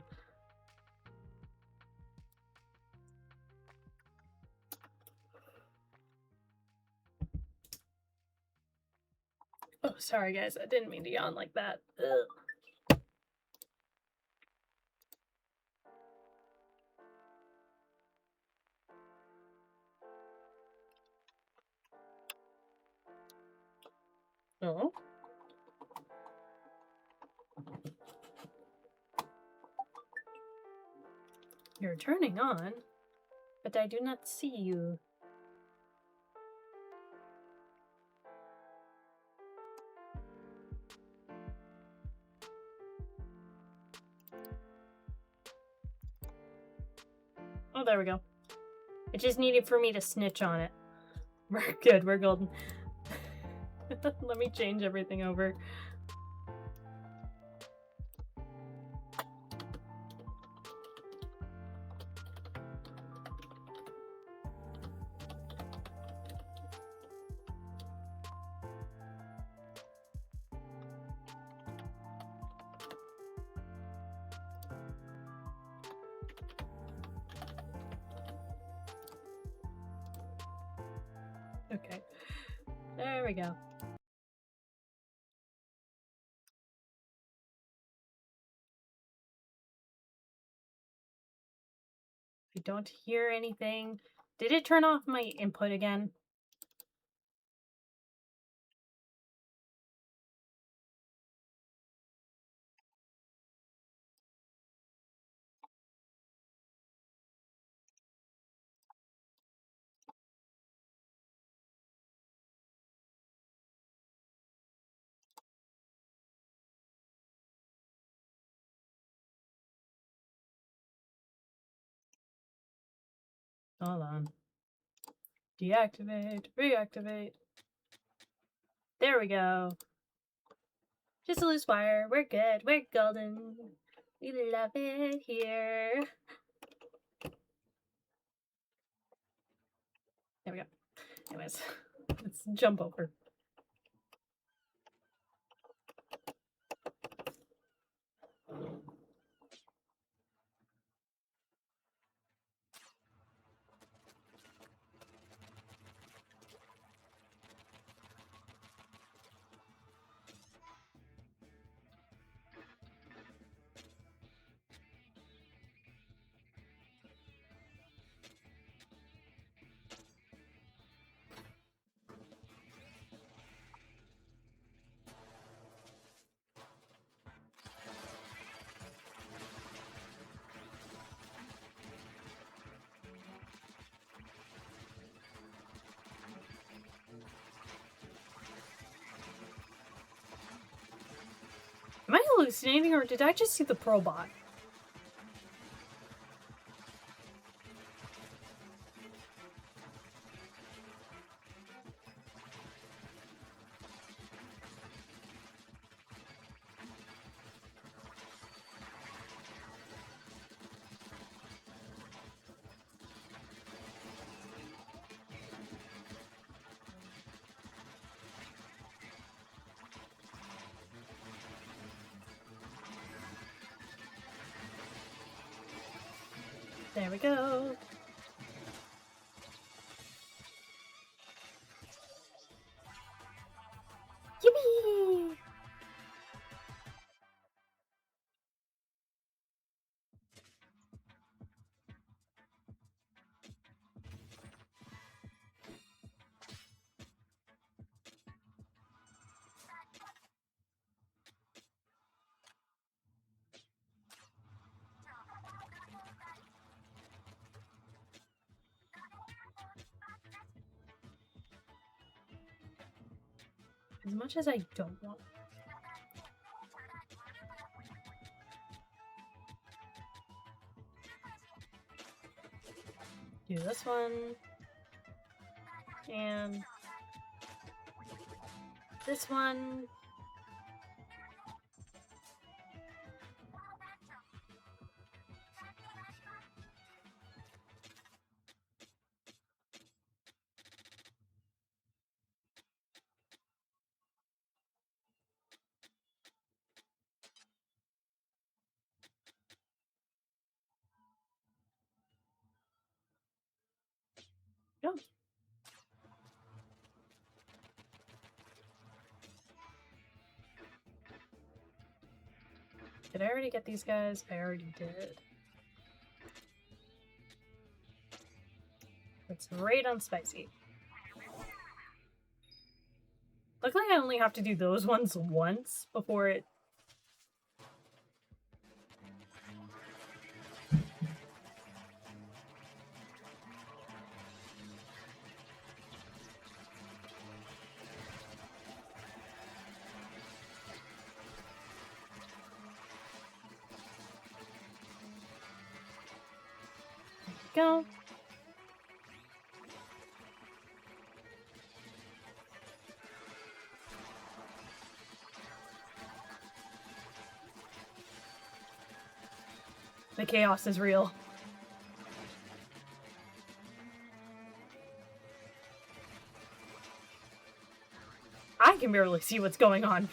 S1: Oh, sorry guys, I didn't mean to yawn like that. Ugh. Oh. You're turning on, but I do not see you. Oh, there we go. It just needed for me to snitch on it. We're good, we're golden. Let me change everything over. Okay, there we go. I don't hear anything. Did it turn off my input again? Hold on. Deactivate, reactivate. There we go. Just a loose wire. We're good. We're golden. We love it here. There we go. Anyways, let's jump over. Am I hallucinating or did I just see the Pearl bot? There we go. Yippee! As much as I don't want. Do this one. And this one. Go. Did I already get these guys? I already did. It's right on spicy. Luckily, I only have to do those ones once before it. Go. The chaos is real. I can barely see what's going on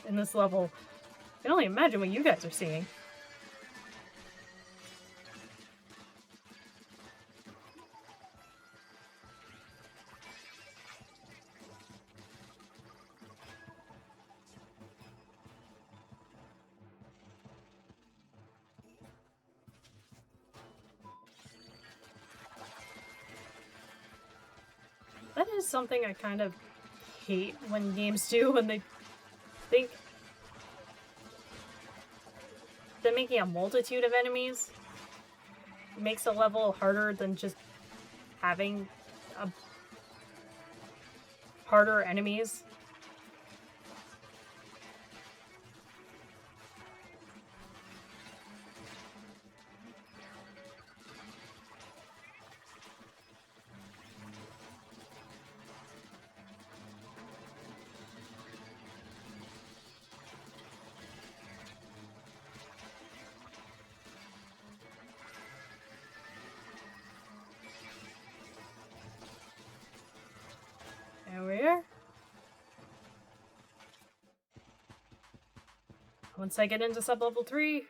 S1: in this level. I can only imagine what you guys are seeing. That is something I kind of hate when games do when they think that making a multitude of enemies makes a level harder than just having a harder enemies. There we are. Once I get into sub-level 3.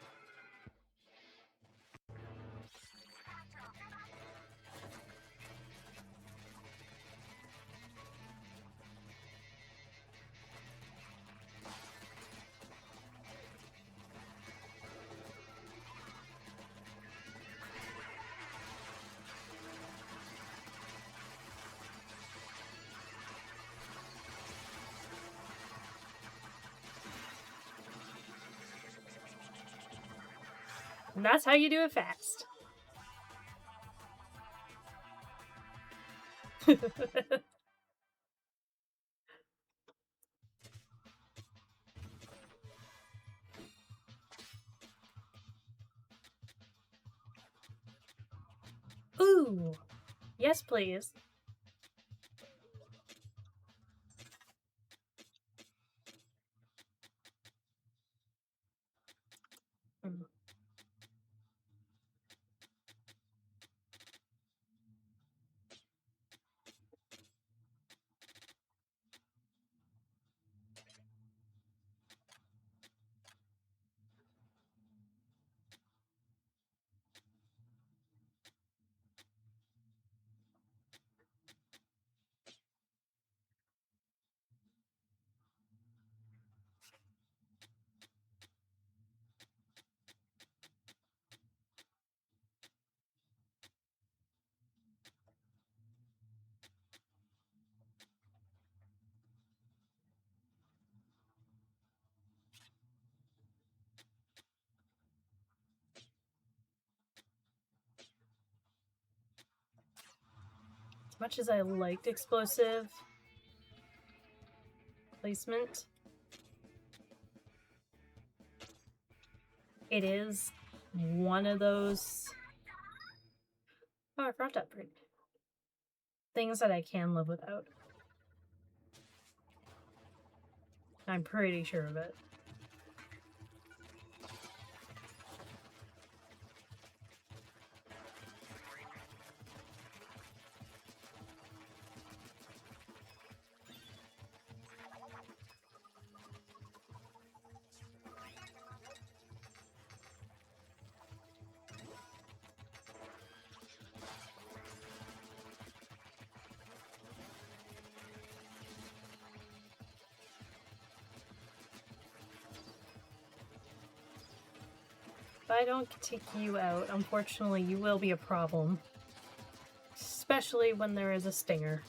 S1: And that's how you do it fast. Ooh. Yes, please. Mm. As much as I liked explosive, placement. It is one of those... Oh, I forgot to upgrade. Things that I can live without. I'm pretty sure of it. If I don't take you out, unfortunately, you will be a problem. Especially when there is a stinger.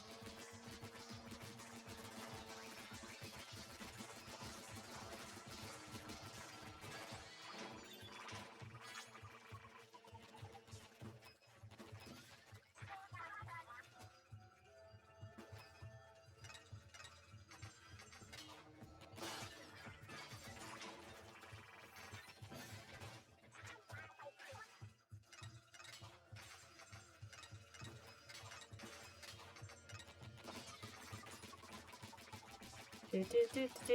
S1: Do, do, do, do.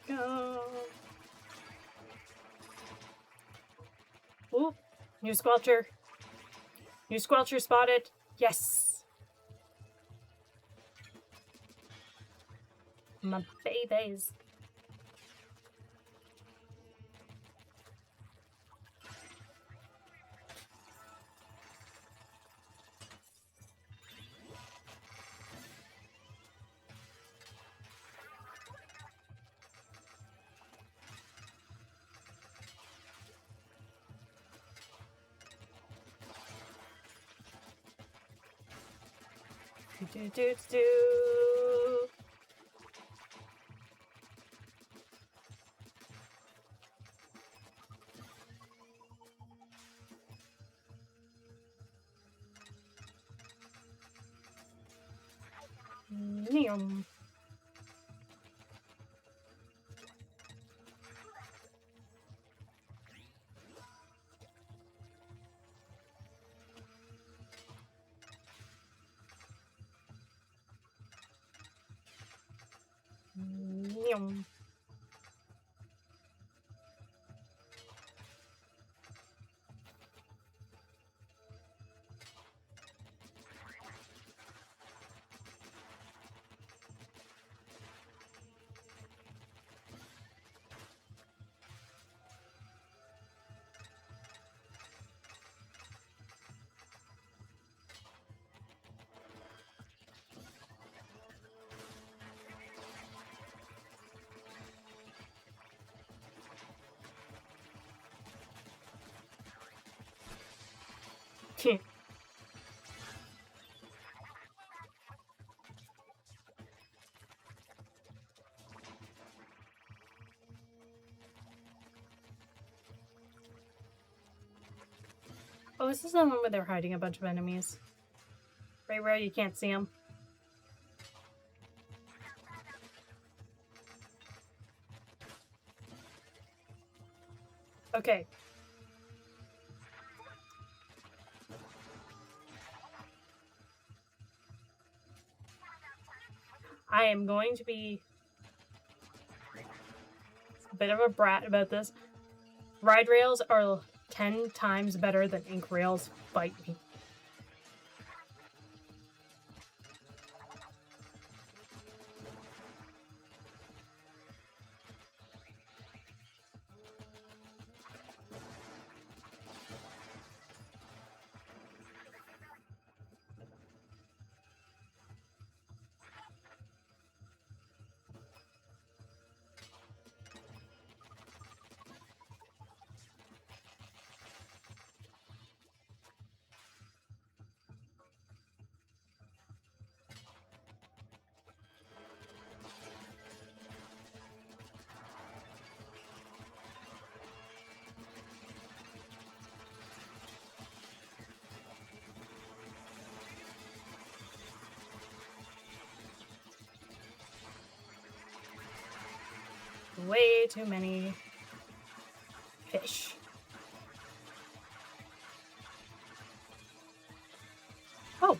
S1: Go. Ooh, new squelcher. New squelcher spotted. Yes. My babies. Do, do, do. Neum. Neum. Oh, this is the one where they're hiding a bunch of enemies. Right where you can't see them. Okay. I am going to be a bit of a brat about this. Ride rails are 10 times better than ink rails. Fight me. way too many fish. Oh.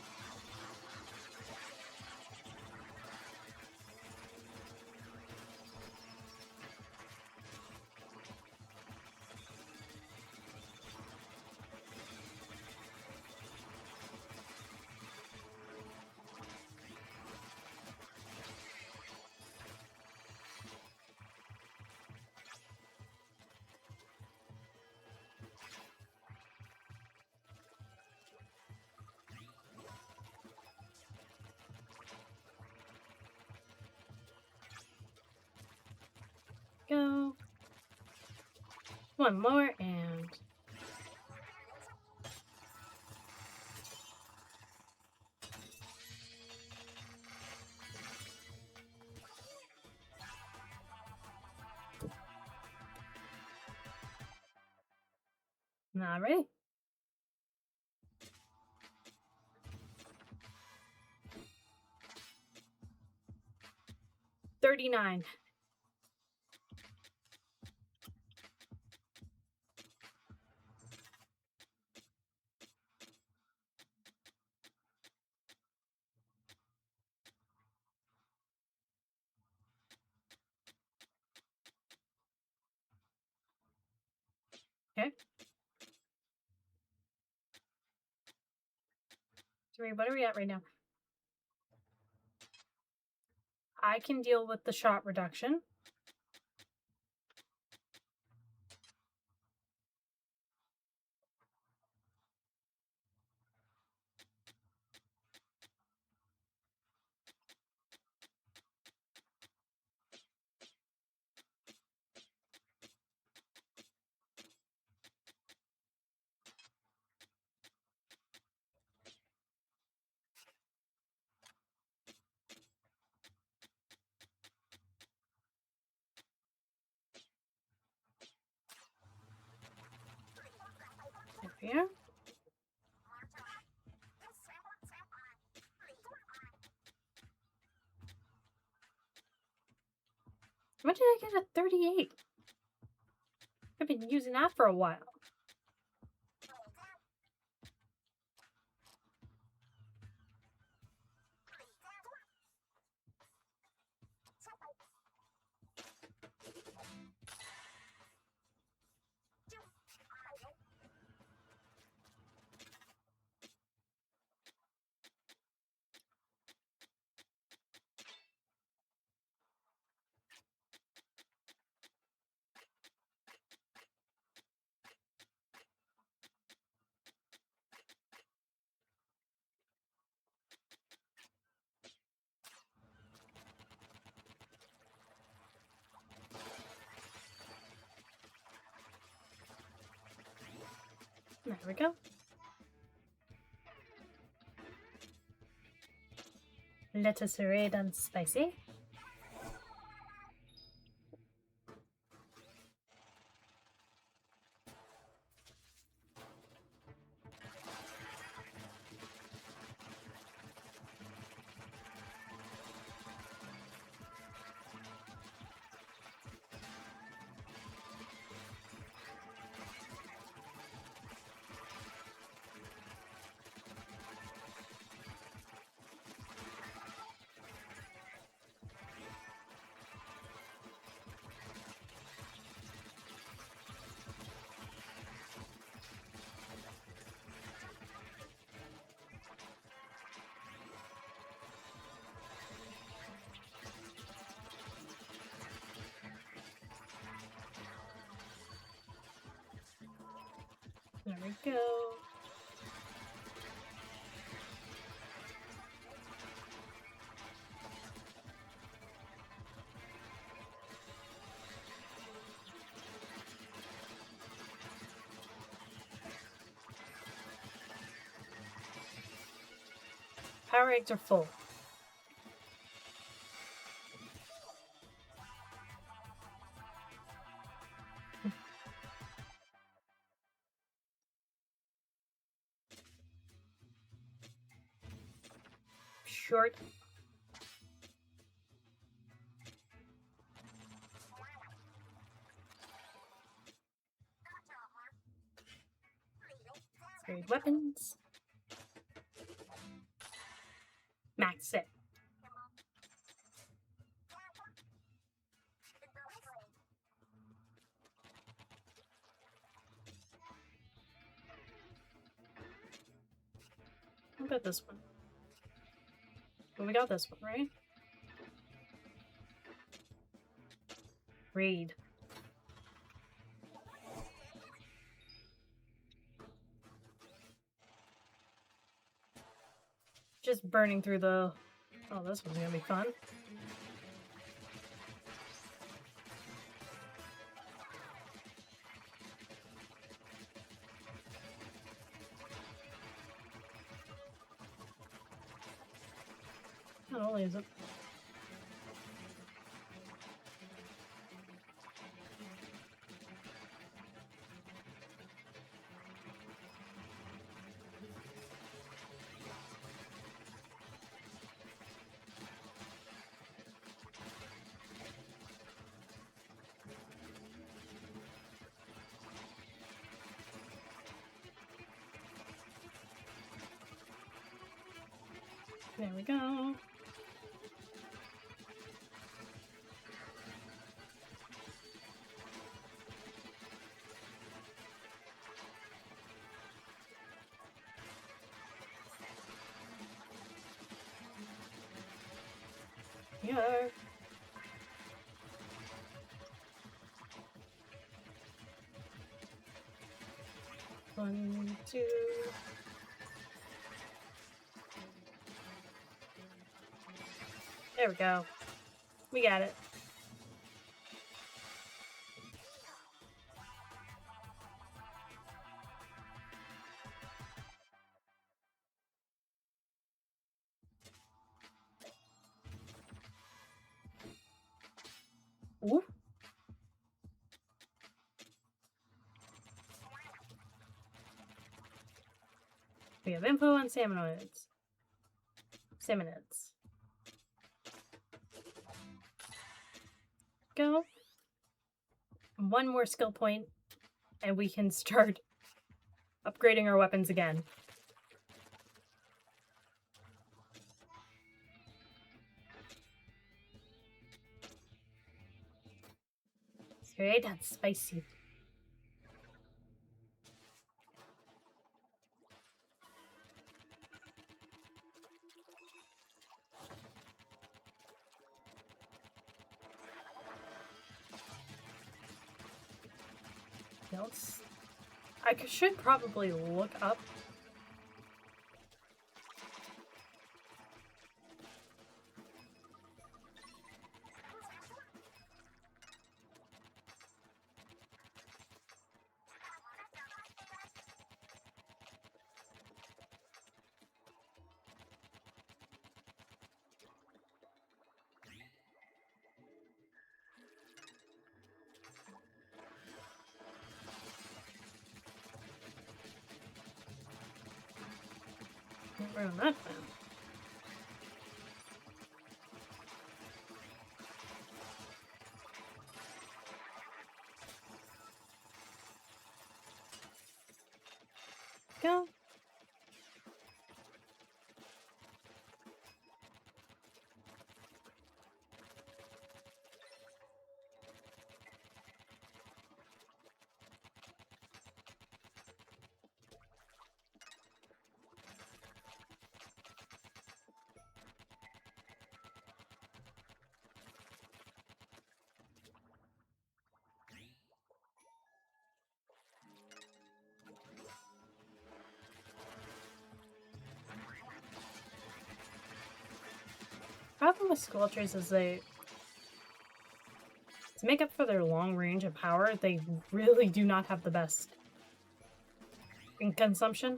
S1: Go. One more and... Not ready. 39. Okay. 3. What are we at right now? I can deal with the shot reduction. There we are. When did I get a 38? I've been using that for a while. There we go. Lettuce red and spicy. There we go. Power eggs are full. Short. weapons. Max it. What about this one? Well, we got this one, right? Raid. Just burning through the... Oh, this one's gonna be fun. Not only is it... There we go. Yeah. One, two. There we go. We got it. Ooh. We have info on salmonids. Salmonids. Go. One more skill point, and we can start upgrading our weapons again. Okay, that's spicy. I should probably look up. Where am I found? Go. Problem with squelchers is to make up for their long range of power, they really do not have the best in consumption.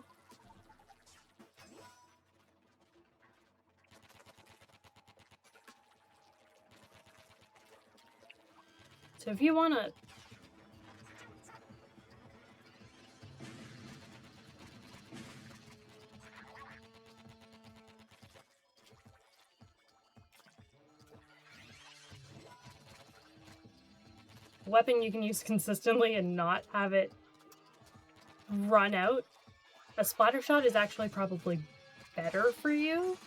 S1: So if you want to weapon you can use consistently and not have it run out a splatter shot is actually probably better for you.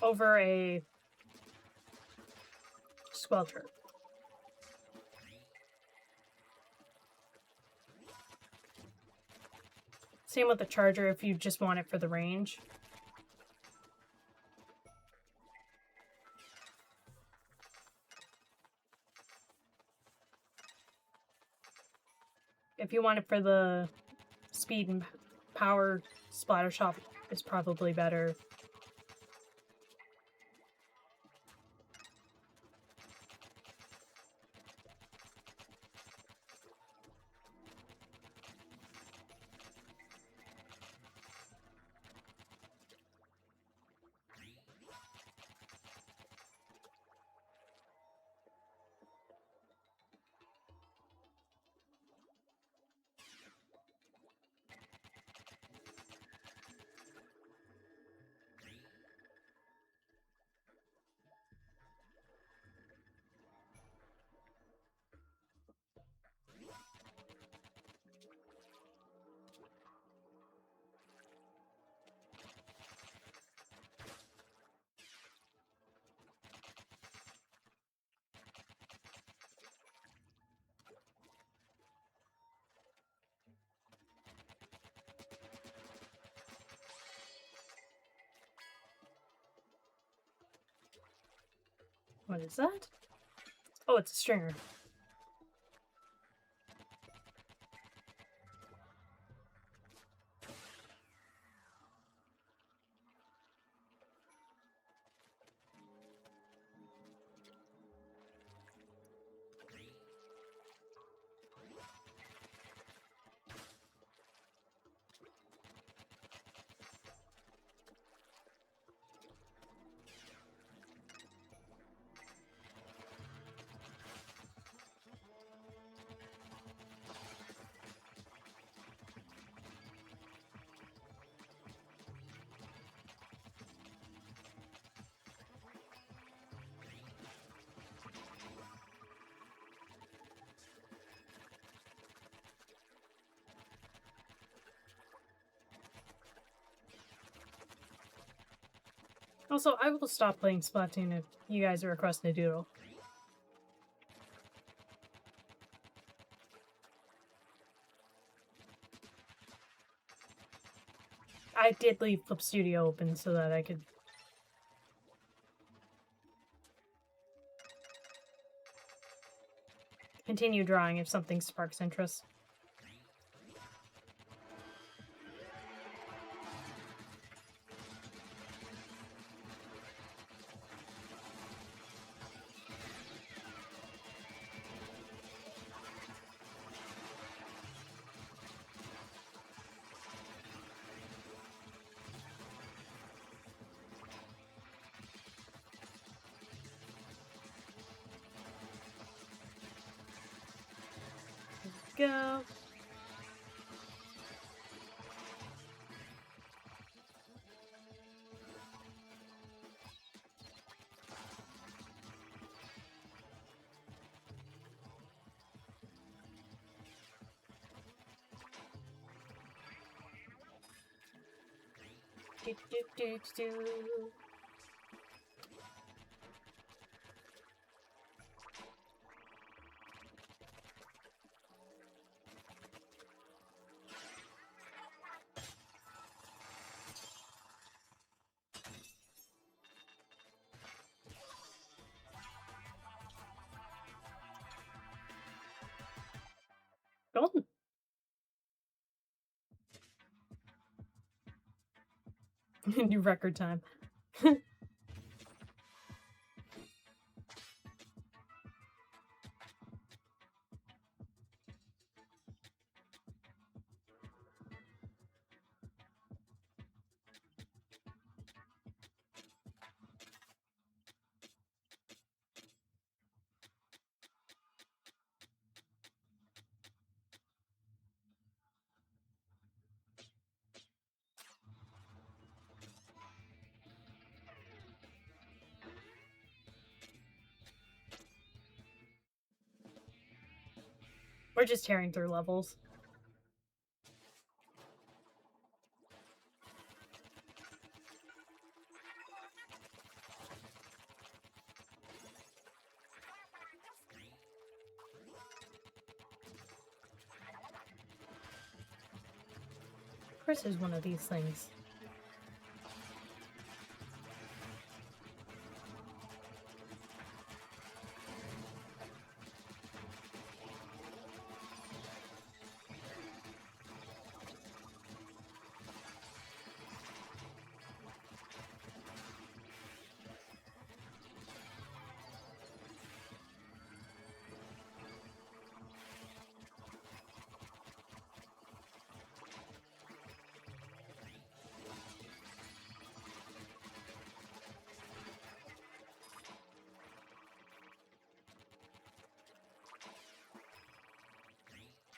S1: Over a Squelcher. Same with the Charger if you just want it for the range. If you want it for the speed and power, Splatter Shot is probably better. What is that? Oh, it's a stringer. Also, I will stop playing Splatoon if you guys are requesting a Doodle. I did leave Flip Studio open so that I could continue drawing if something sparks interest. Go. Do, do, do, do. Golden. New record time. We're just tearing through levels. Of course there's one of these things.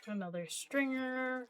S1: Another stringer.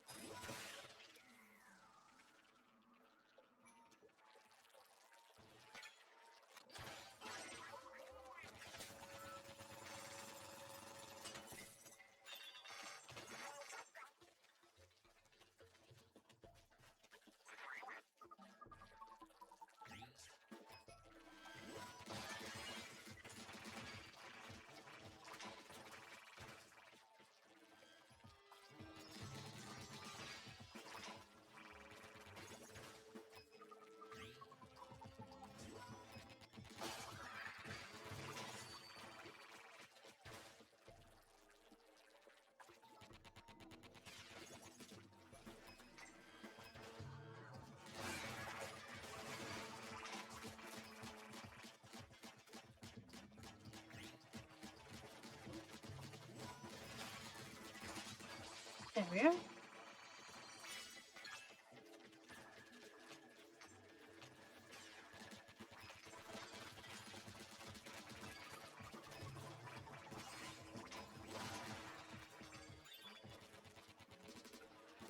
S1: There we are.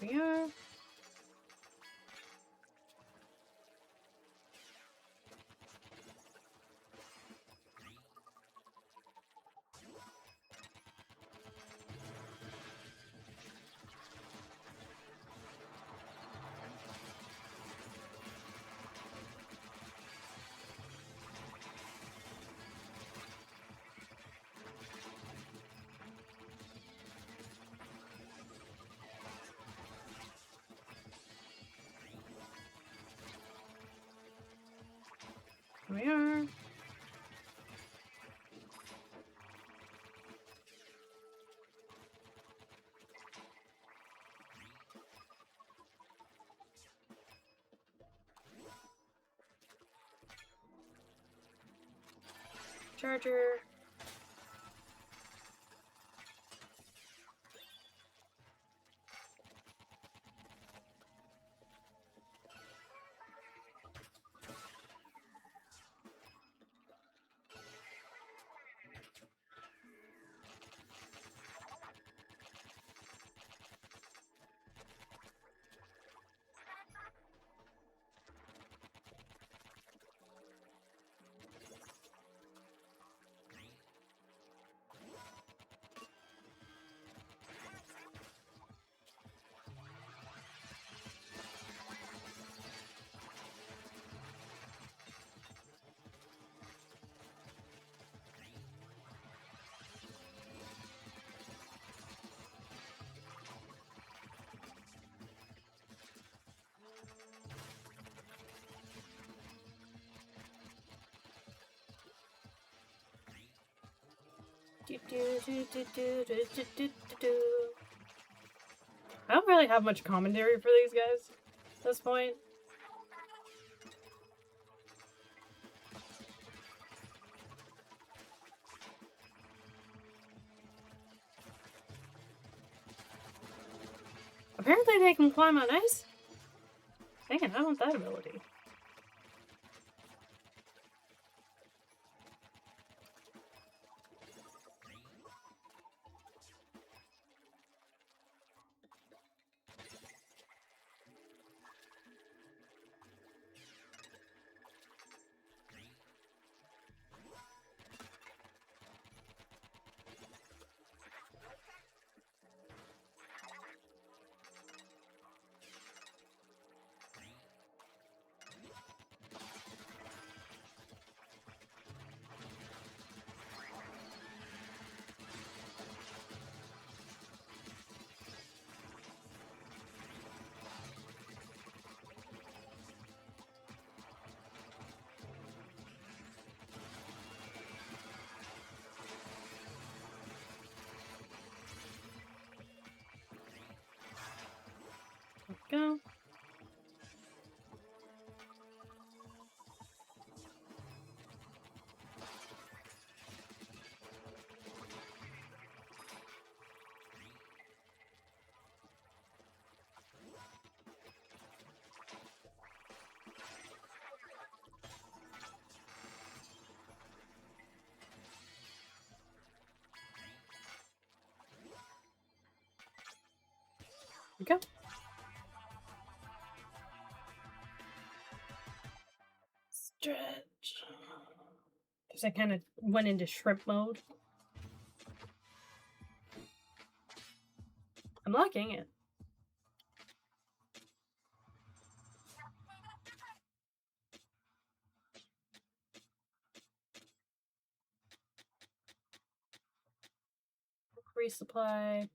S1: We are. We are. Charger. I don't really have much commentary for these guys at this point. Apparently they can climb on ice? Dang it, I want that ability. we go. Stretch. Because I kind of went into shrimp mode. I'm liking it. Resupply.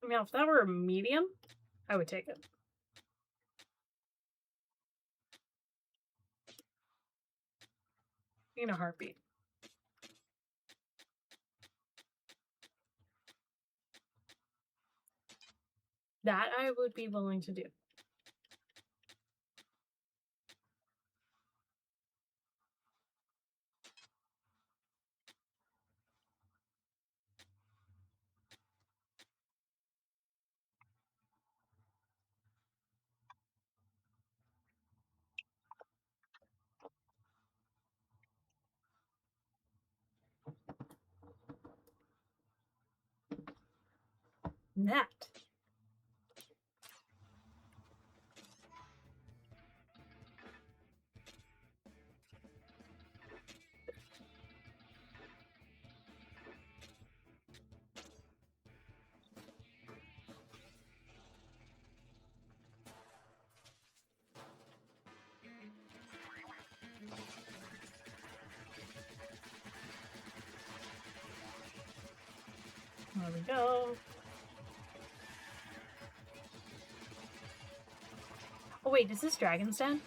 S1: I mean, if that were a medium, I would take it. In a heartbeat. That I would be willing to do. That. There we go. Oh wait, is this Dragon's Den?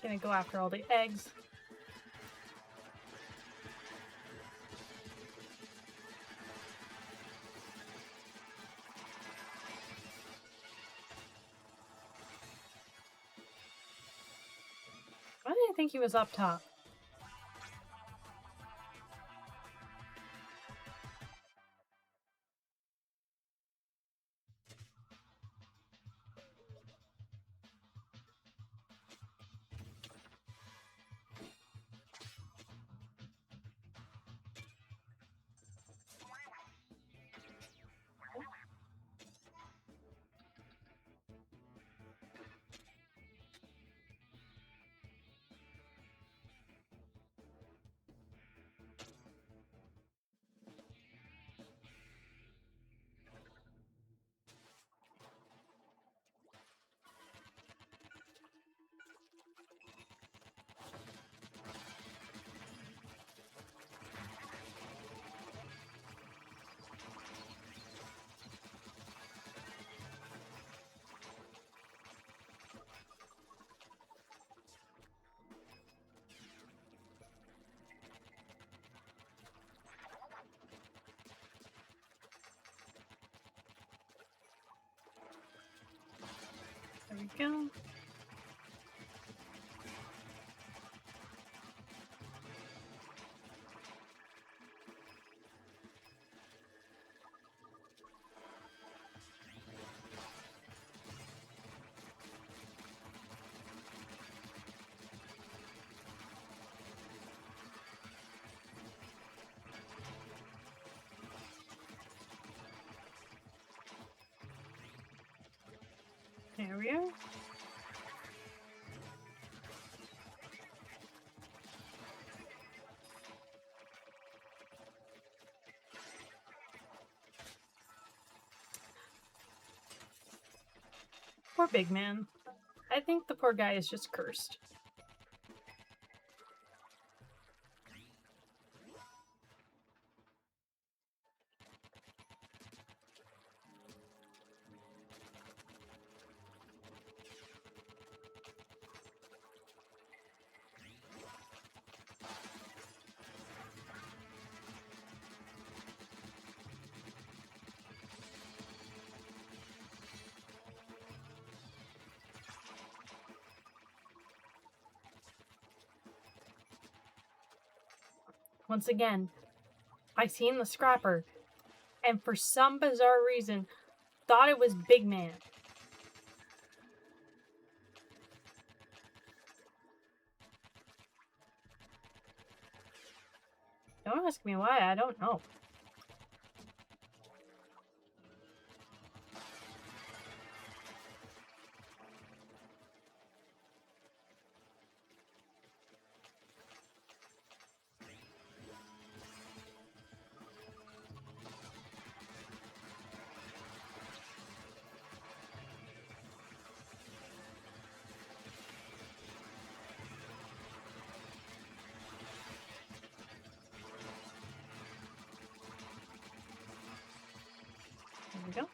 S1: Gonna go after all the eggs. Why did I think he was up top? There we go. There we are. Poor big man. I think the poor guy is just cursed. Once again, I seen the scrapper, and for some bizarre reason, thought it was Big Man. Don't ask me why, I don't know. There we go.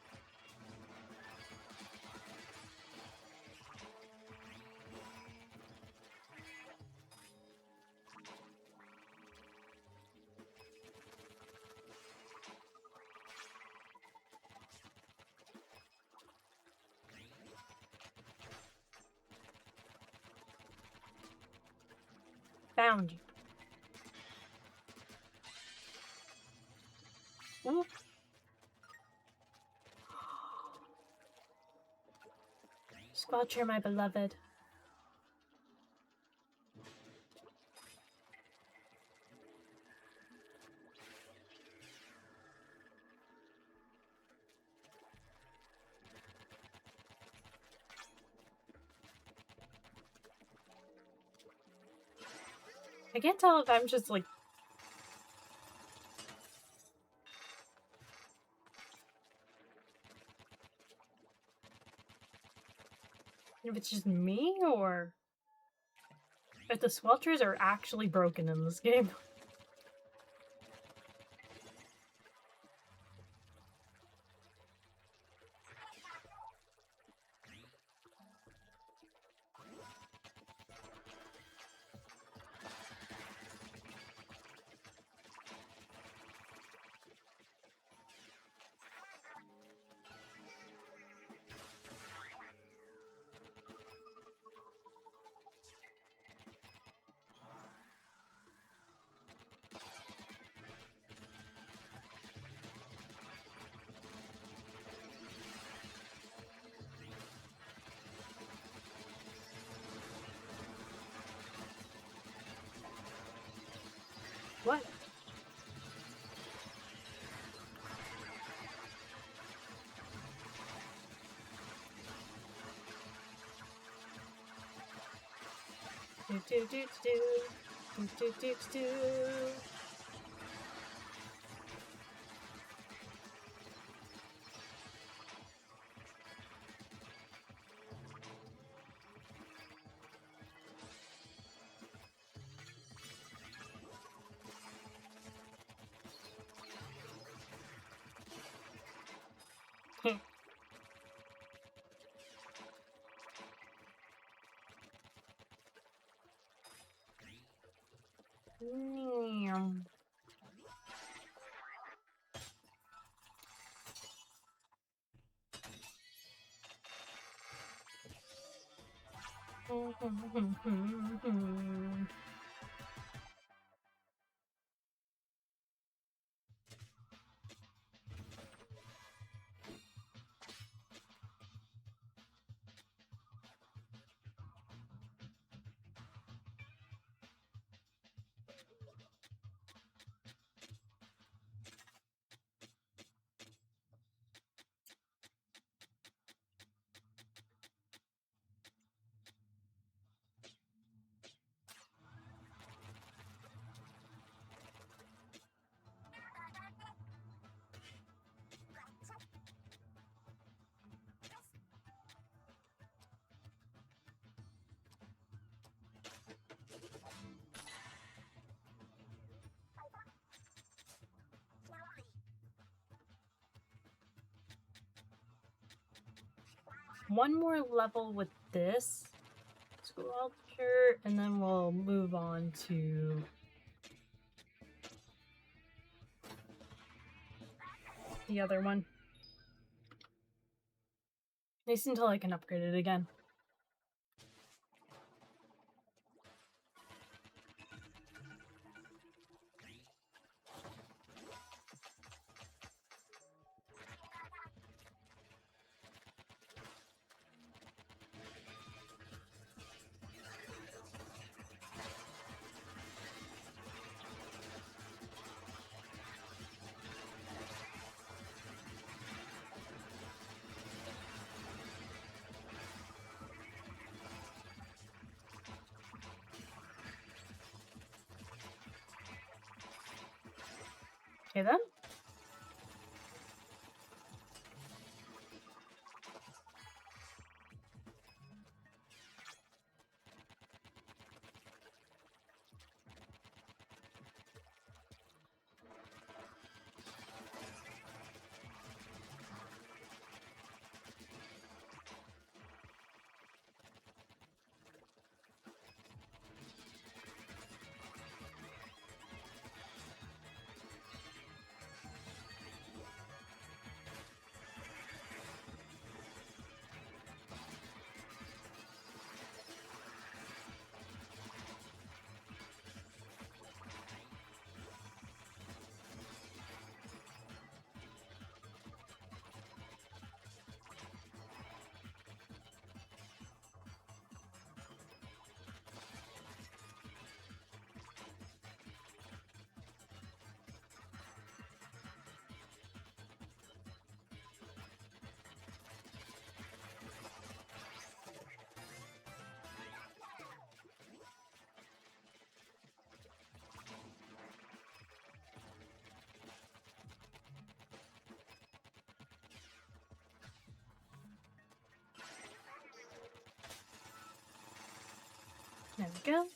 S1: Found you. Ooh. Squelcher, my beloved. I can't tell if I'm just like... if it's just me, or if the Squelchers are actually broken in this game. What? Do do do do do do do. One more level with this Squelcher, and then we'll move on to the other one. At least until I can upgrade it again. Okay then. There we go.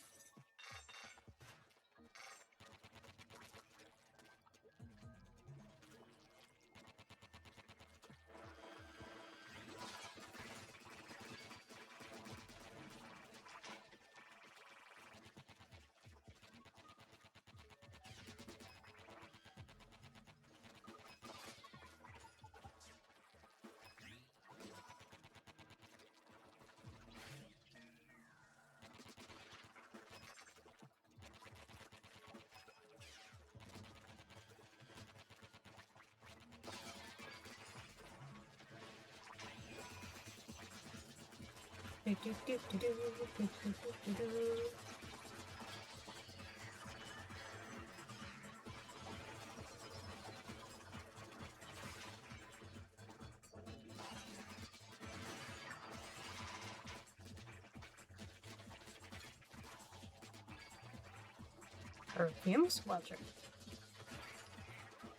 S1: Perfume squelcher.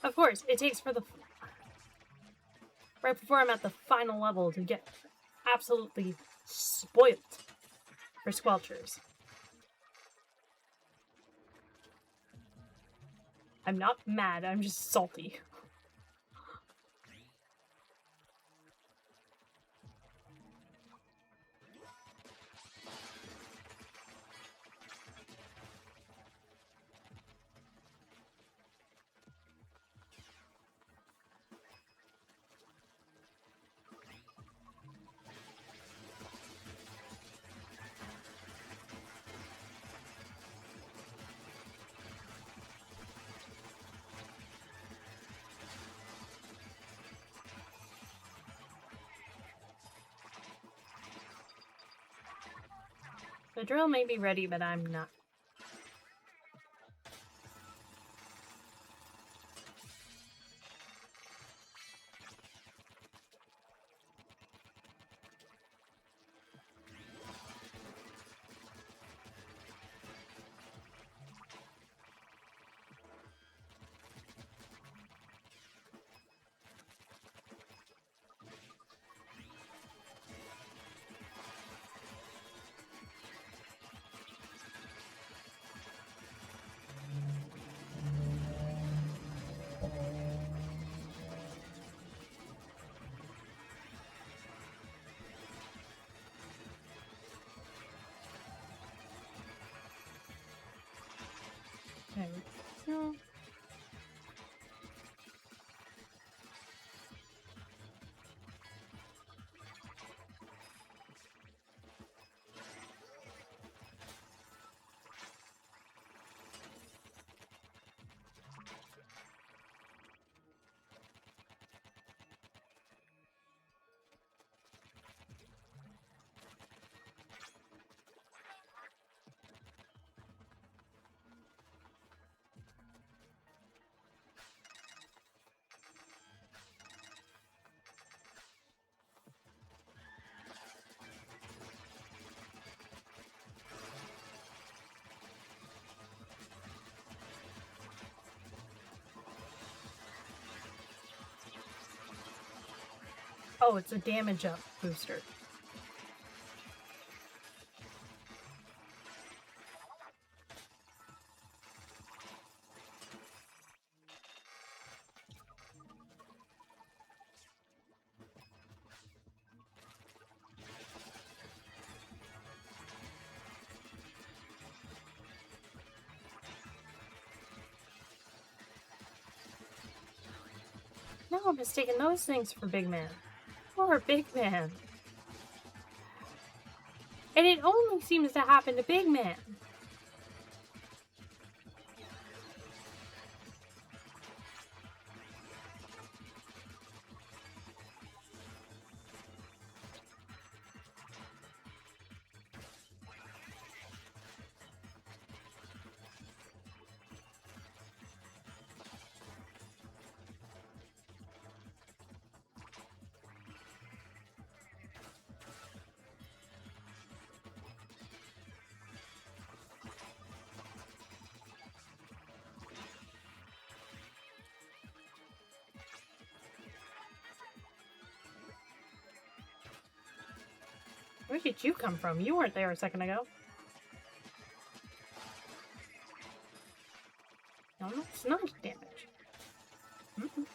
S1: Of course, it takes for the right before I'm at the final level to get absolutely spoiled for squelchers. I'm not mad, I'm just salty. The drill may be ready, but I'm not. Oh, it's a damage up booster. No, I'm mistaking those things for Big Man. Poor Big Man. And it only seems to happen to Big Man. Where did you come from? You weren't there a second ago. No, it's not damage. Mm-mm.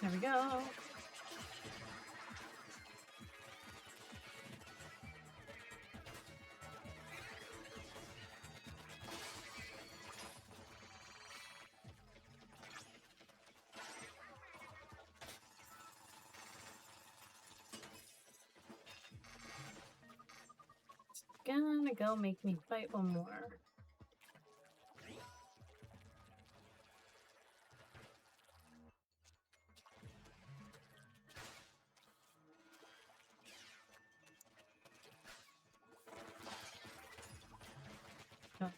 S1: There we go. Gonna go make me fight one more. No.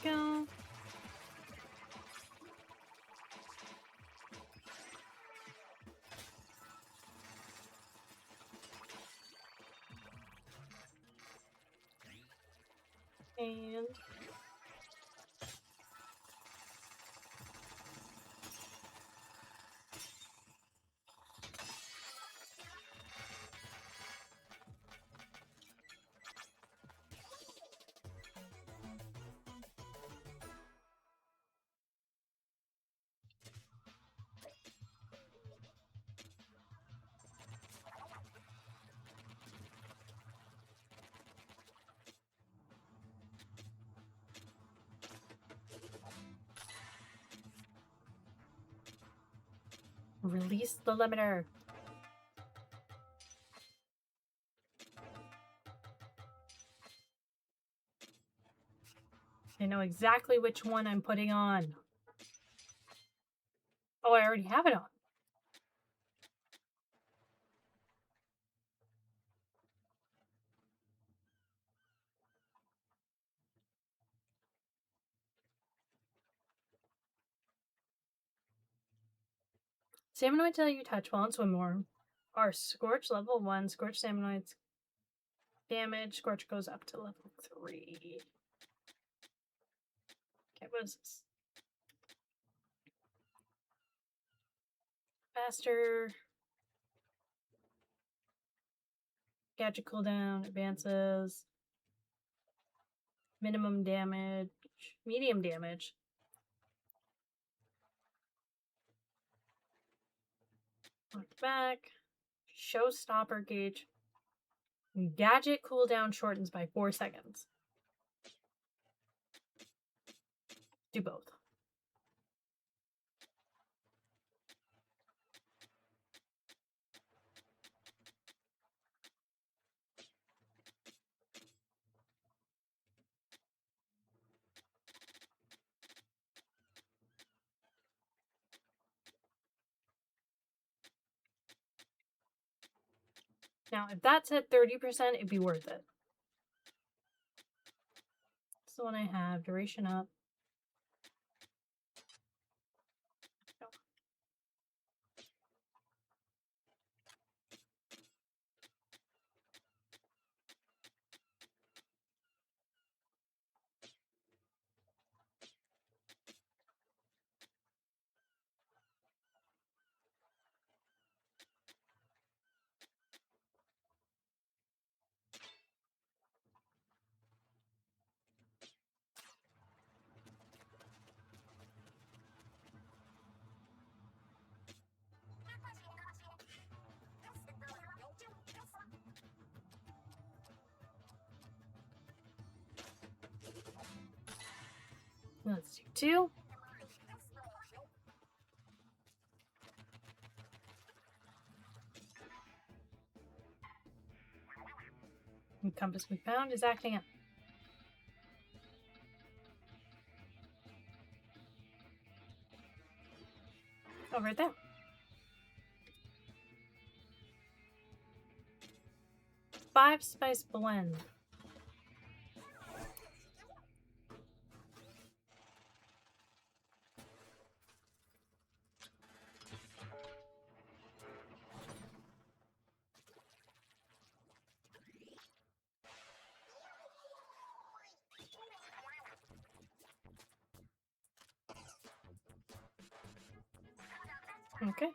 S1: Go. And release the limiter. I know exactly which one I'm putting on. Oh, I already have it on. Salmonoids that you touch while in swim warm are Scorch level 1. Scorch Salmonoids damage. Scorch goes up to level 3. Okay, what is this? Faster. Gadget cooldown, advances. Minimum damage. Medium damage. Locked back. Showstopper gauge. Gadget cooldown shortens by 4 seconds. Do both. Now, if that's at 30%, it'd be worth it. That's the one I have. Duration up. Let's do 2. And compass we found is acting up. Oh, right there. 5 spice blend. Okay.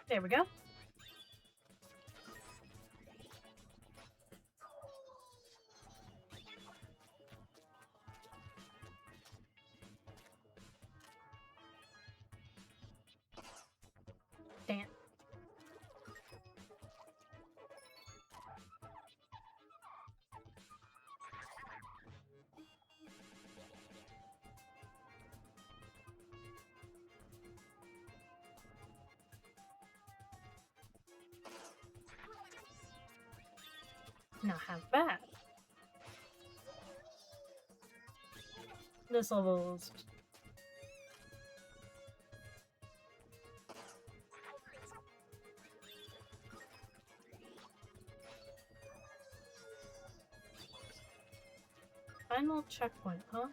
S1: There we go. Damn. Not half bad. This level's final checkpoint, huh?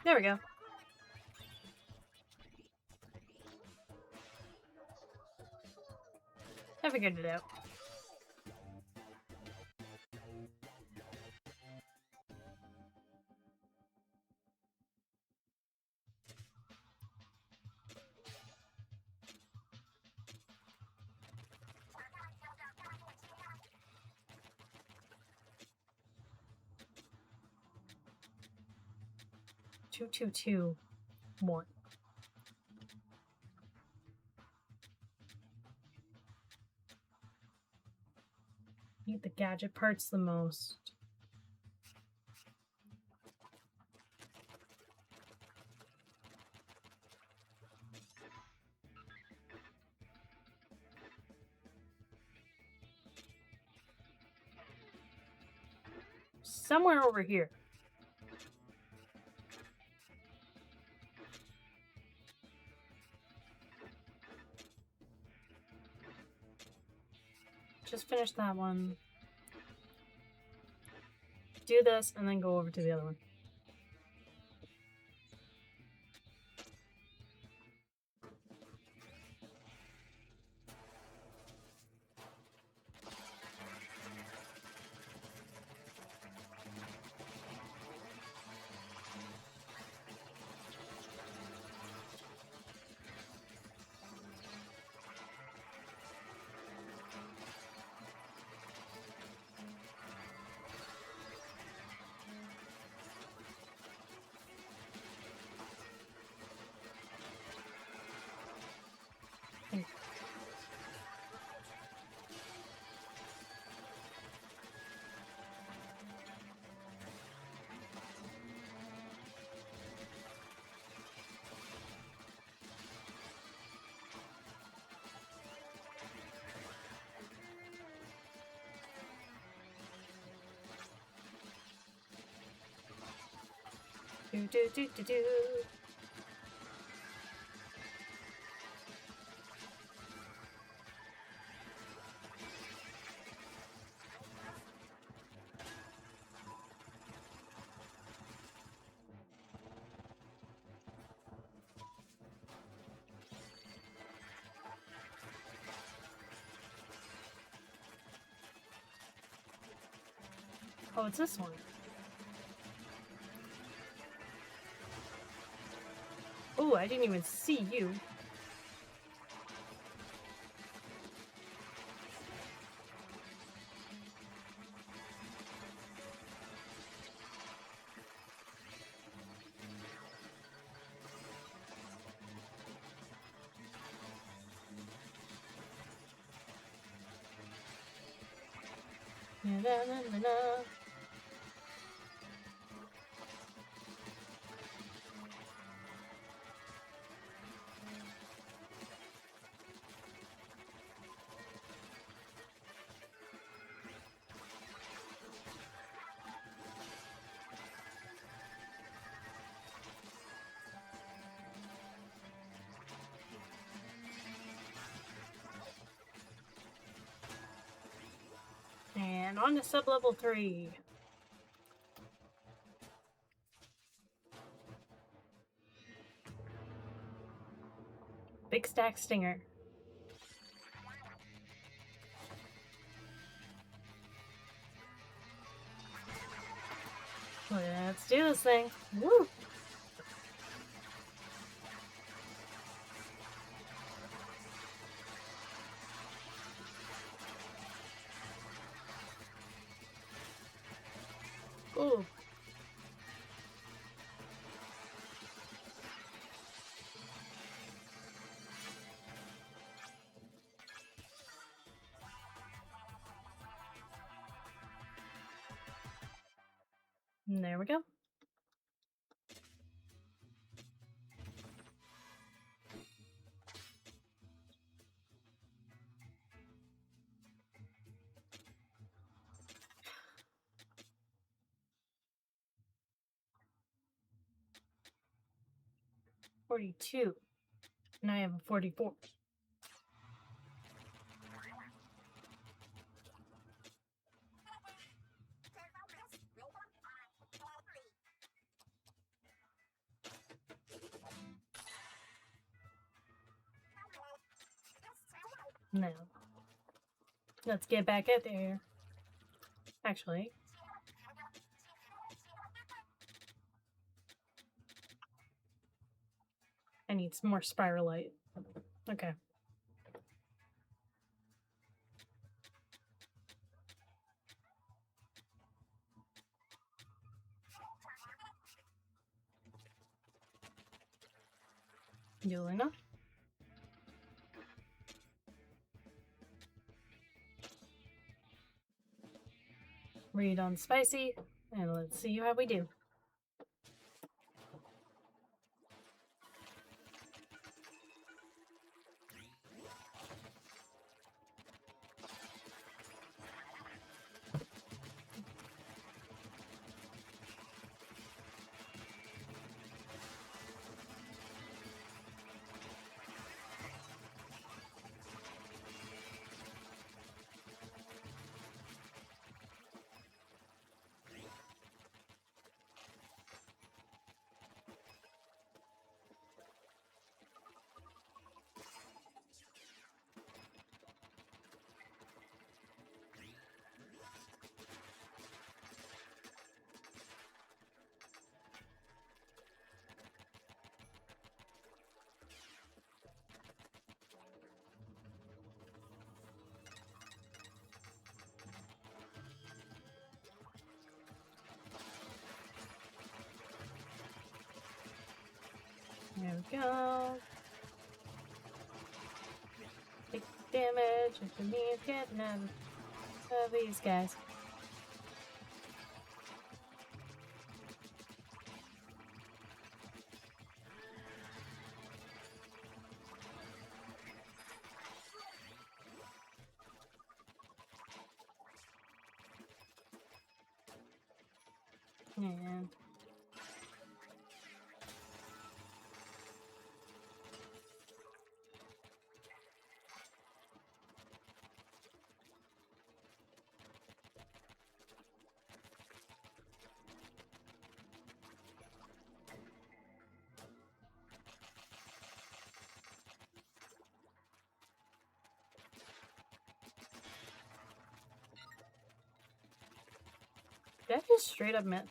S1: There we go. I figured it out. 222-1. Need the gadget parts the most. Somewhere over here. Just finish that one. Do this and then go over to the other one. Do. Oh, it's this one. Oh, I didn't even see you. Na. And on to sub-level 3. Big Stack Stinger. Let's do this thing. Woo! Ooh. And there we go. $42. And I have a 44. Now, let's get back out there. Actually, I need some more spiralite. Okay. Yelena. Read on spicy, and let's see how we do. There we go. Big damage if we need getting out of these guys. And that just straight up meant.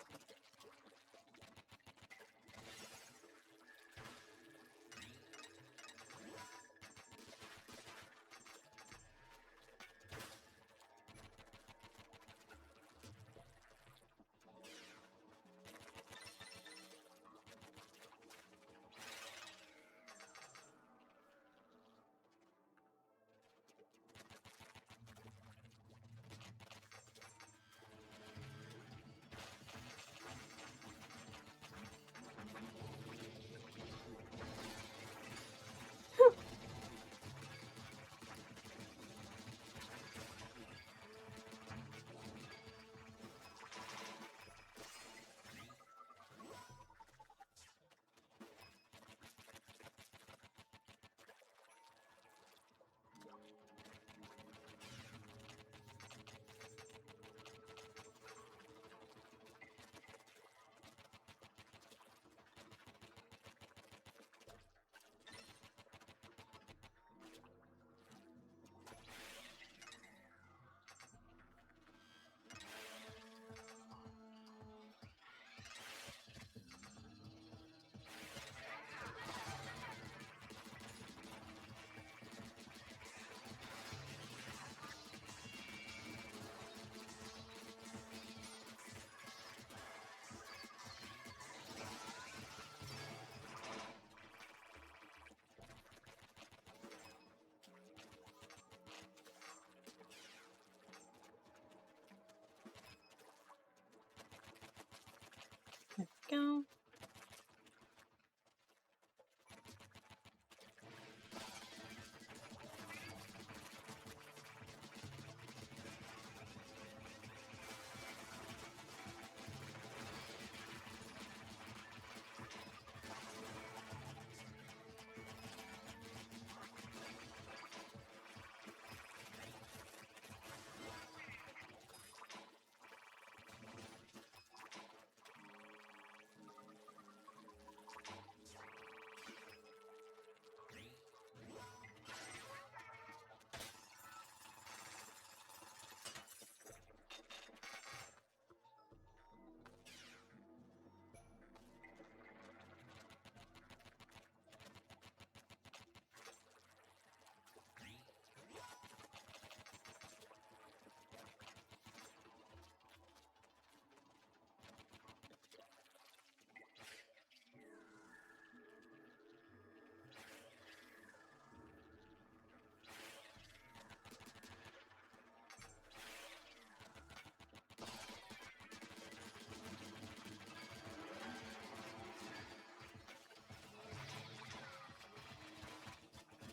S1: There we go.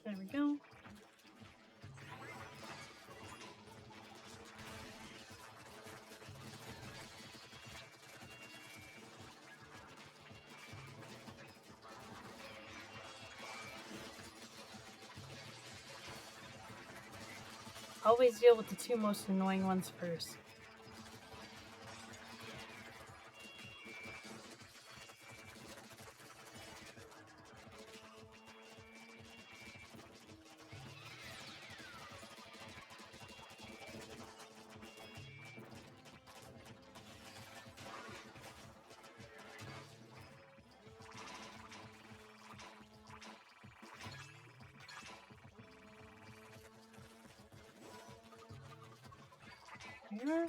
S1: There we go. Always deal with the two most annoying ones first. Here.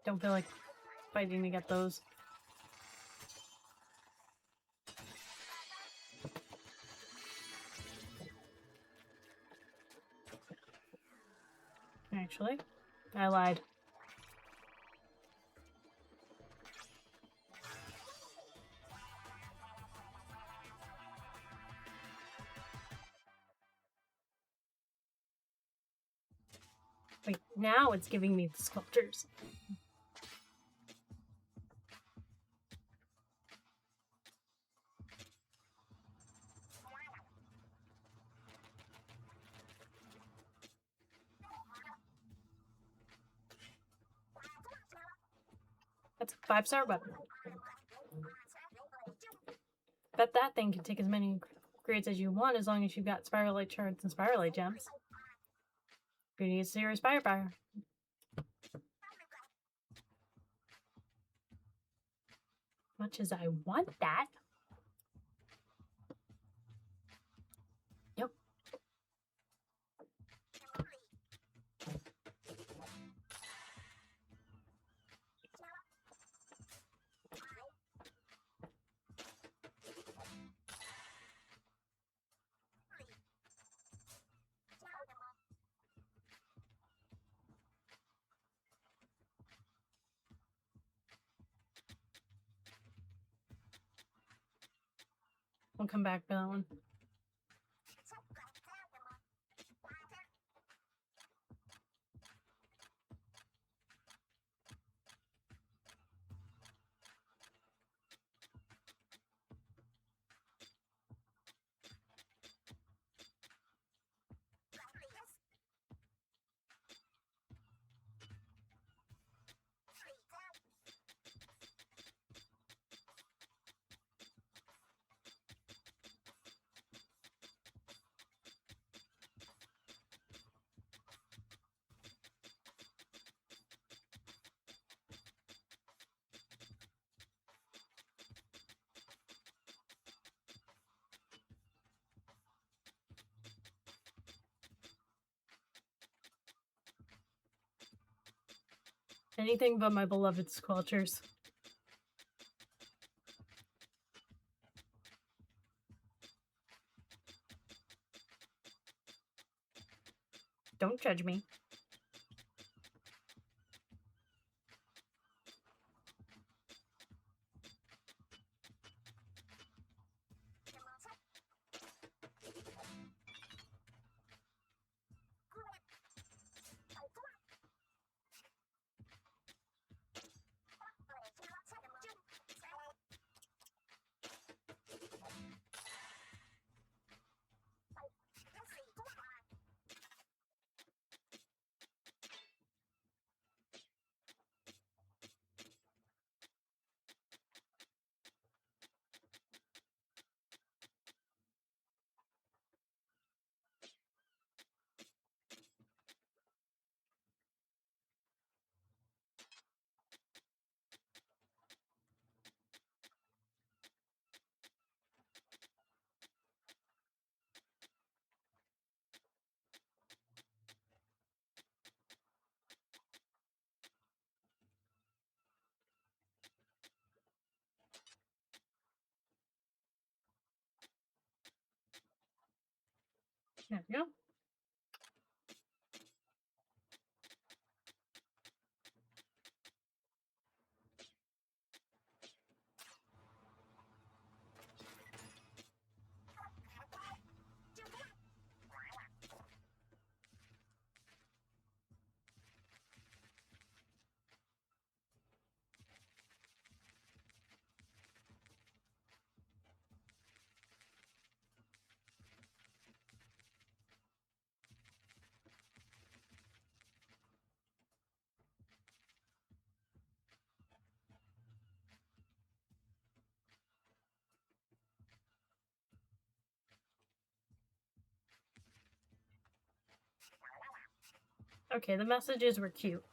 S1: Don't feel like fighting to get those. Actually, I lied. Wait, now it's giving me the sculptures. That's a 5-star weapon. Bet that thing can take as many grades as you want as long as you've got Spiralite shards and Spiralite gems. You need serious firepower. Much as I want that. Yep. We'll come back to that one. Anything but my beloved squelchers. Don't judge me. There we go. Okay, the messages were cute.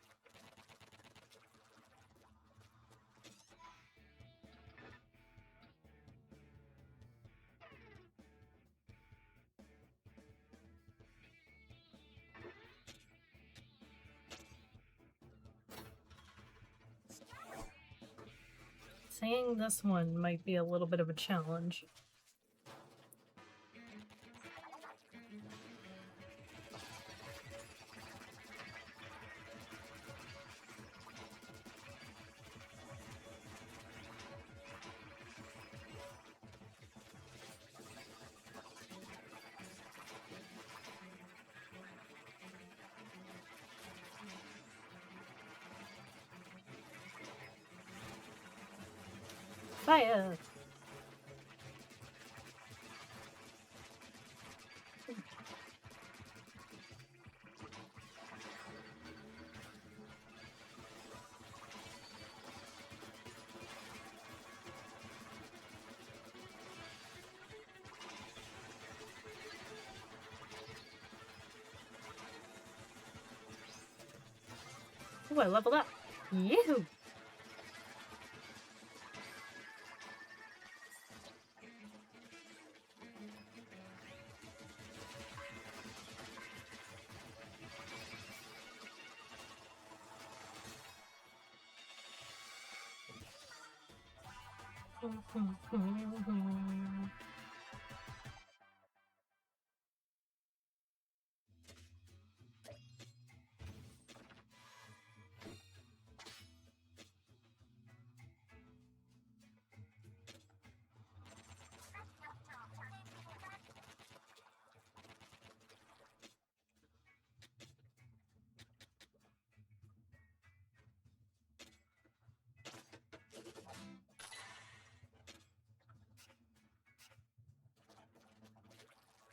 S1: Saying this one might be a little bit of a challenge. Fire! Ooh, I leveled up. Yahoo!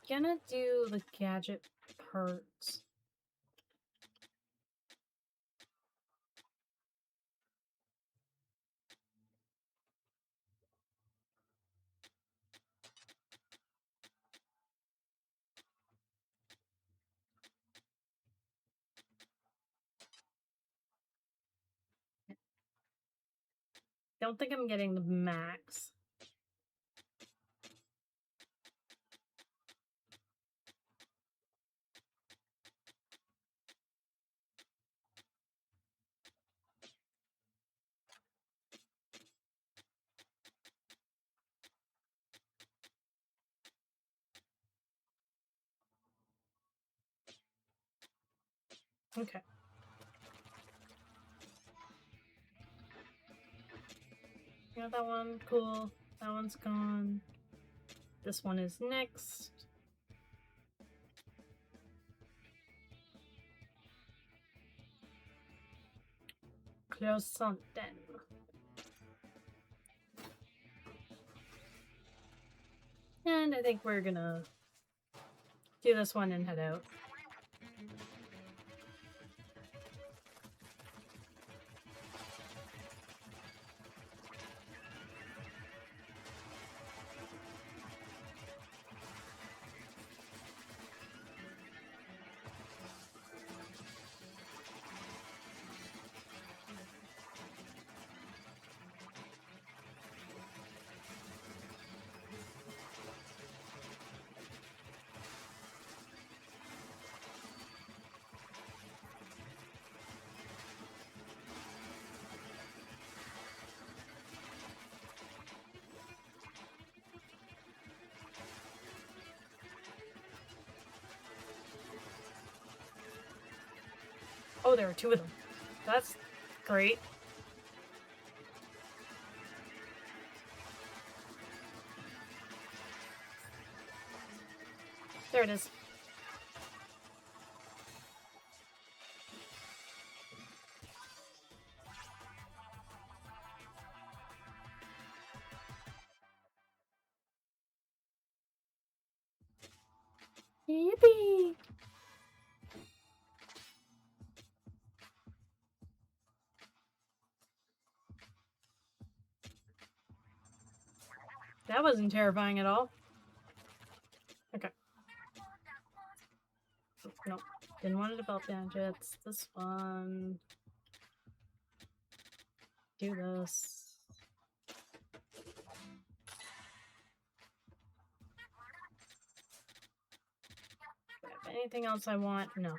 S1: Gonna do the gadget parts. Don't think I'm getting the max. Okay. Got that one. Cool. That one's gone. This one is next. Close something. And I think we're gonna do this one and head out. Oh, there are two of them. That's great. There it is. Yippee! That wasn't terrifying at all. Okay. Nope. Didn't want to develop gadgets. This one. Do this. Anything else I want? No.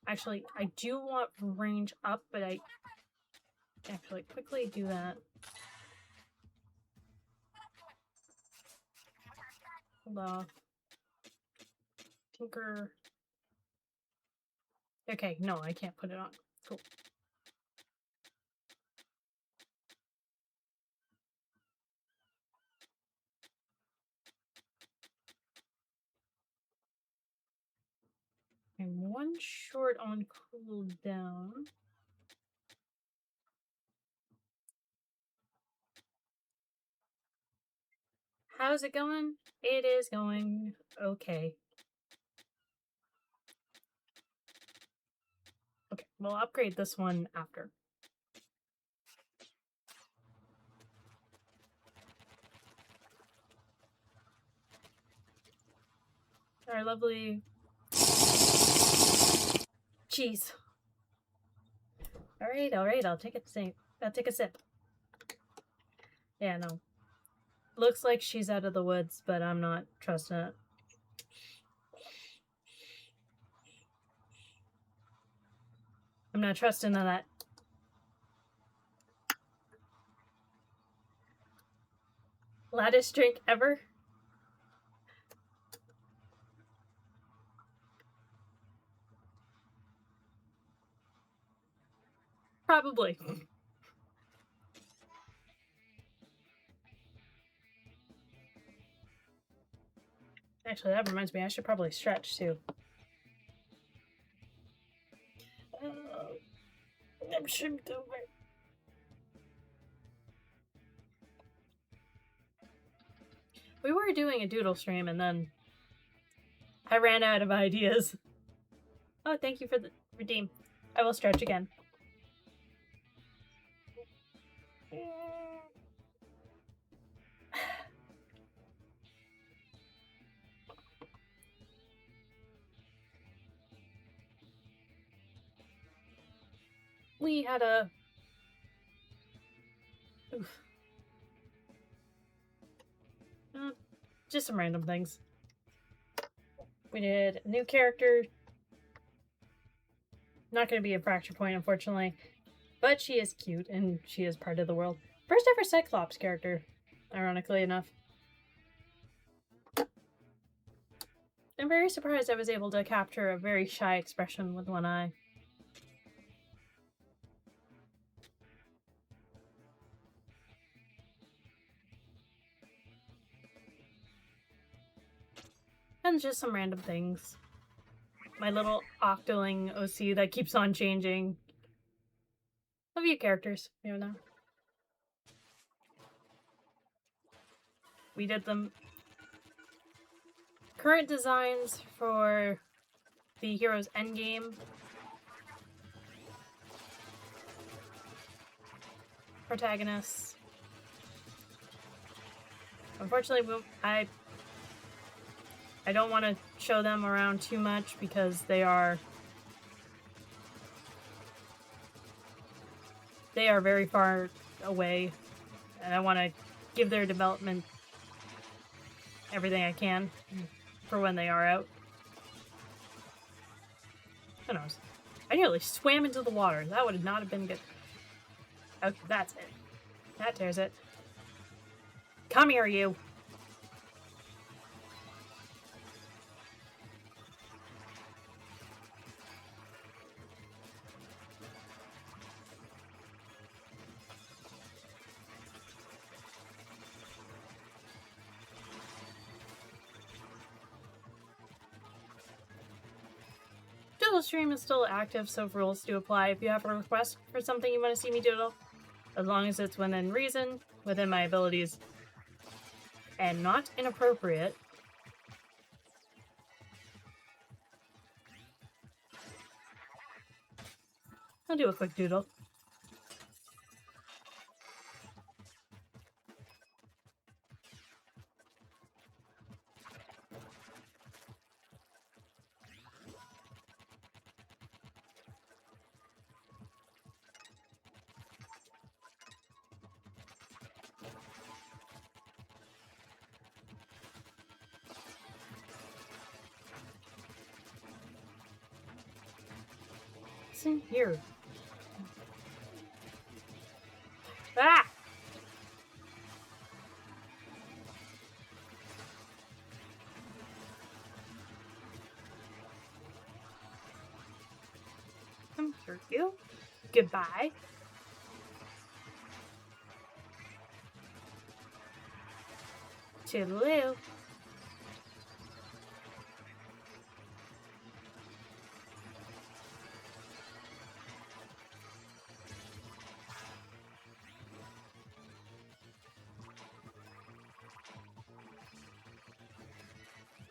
S1: Actually, I do want range up, but I actually quickly do that. Hold off. Tinker. Okay, no, I can't put it on. Cool. I'm one short on cooldown. How's it going? It is going okay. Okay, we'll upgrade this one after. Our lovely... Cheese. Alright, I'll take a sip. I'll take a sip. Yeah, no. Looks like she's out of the woods, but I'm not trusting it. I'm not trusting that. Lattice drink ever? Probably. Actually, that reminds me, I should probably stretch too. I'm shrimped over. We were doing a Doodle stream and then I ran out of ideas. Oh, thank you for the redeem. I will stretch again. We had a... Oof. Just some random things. We did a new character. Not going to be a fracture point, unfortunately. But she is cute, and she is part of the world. First ever Cyclops character, ironically enough. I'm very surprised I was able to capture a very shy expression with one eye. And just some random things. My little Octoling OC that keeps on changing. A few characters, you know. We did them. Current designs for the hero's endgame. Protagonists. Unfortunately, I don't want to show them around too much because they are very far away, and I want to give their development everything I can for when they are out. Who knows? I nearly swam into the water. That would not have been good. Okay, that's it. That tears it. Come here, you. Doodle stream is still active, so rules do apply. If you have a request for something you want to see me doodle, as long as it's within reason, within my abilities, and not inappropriate. I'll do a quick doodle. What's in here? Ah! Hurt you. Goodbye. Toodaloo.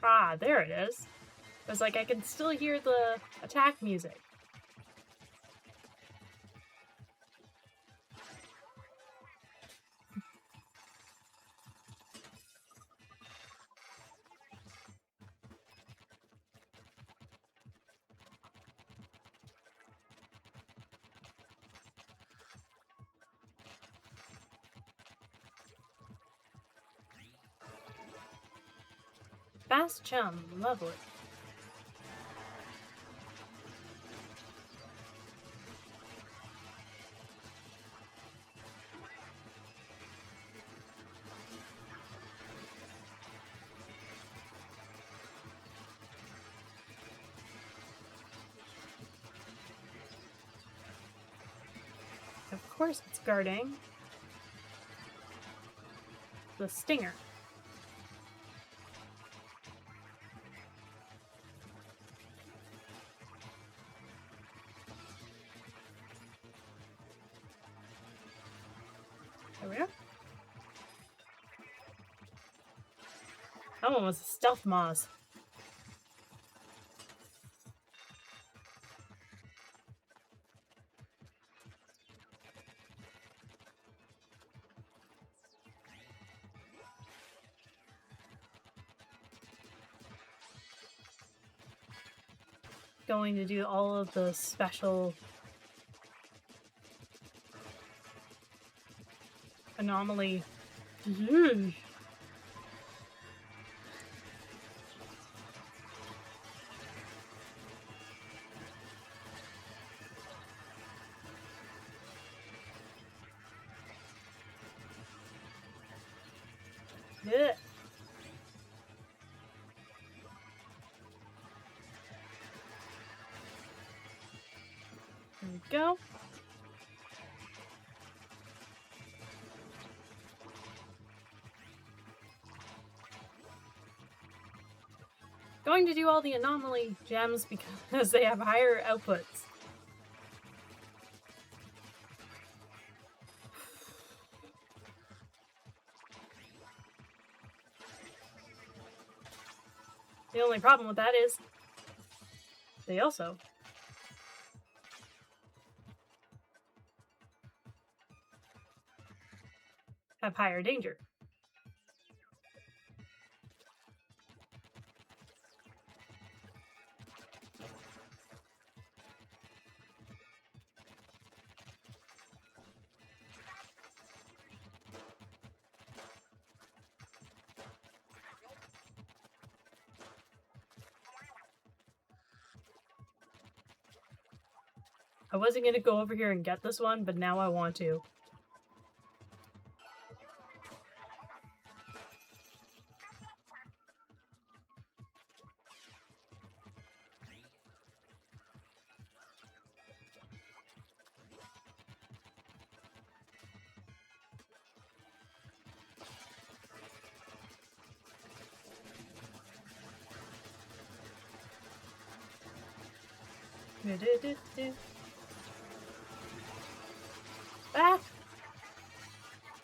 S1: Ah, there it is. It was like I can still hear the attack music. Fast chum, lovely. Of course it's guarding the stinger. There we are. That one was a stealth moss. Going to do all of the special anomaly. Yeah. There we go. Going to do all the anomaly gems because they have higher outputs. The only problem with that is they also have higher danger. I wasn't going to go over here and get this one, but now I want to. Ah!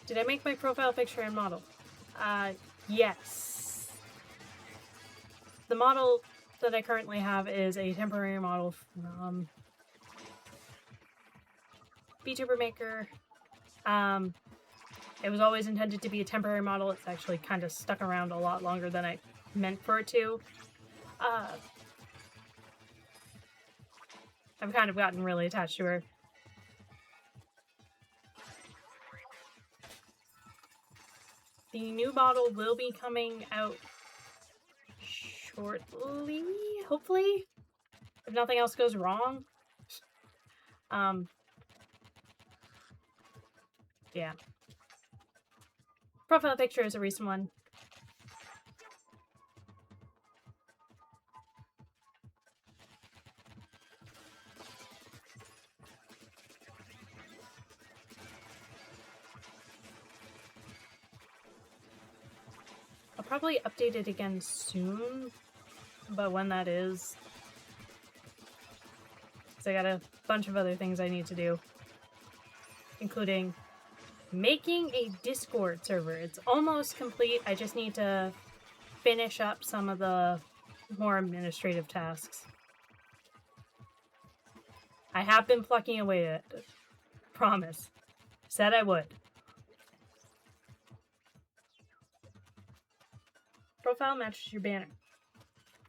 S1: Did I make my profile picture and model? Yes. The model that I currently have is a temporary model from VTuber Maker. It was always intended to be a temporary model. It's actually kind of stuck around a lot longer than I meant for it to. I've kind of gotten really attached to her. The new model will be coming out shortly, hopefully, if nothing else goes wrong. Yeah. Profile picture is a recent one. I'll probably update it again soon, but when that is, because I got a bunch of other things I need to do, including making a Discord server. It's almost complete. I just need to finish up some of the more administrative tasks. I have been plucking away at it. Promise. Said I would. Profile matches your banner.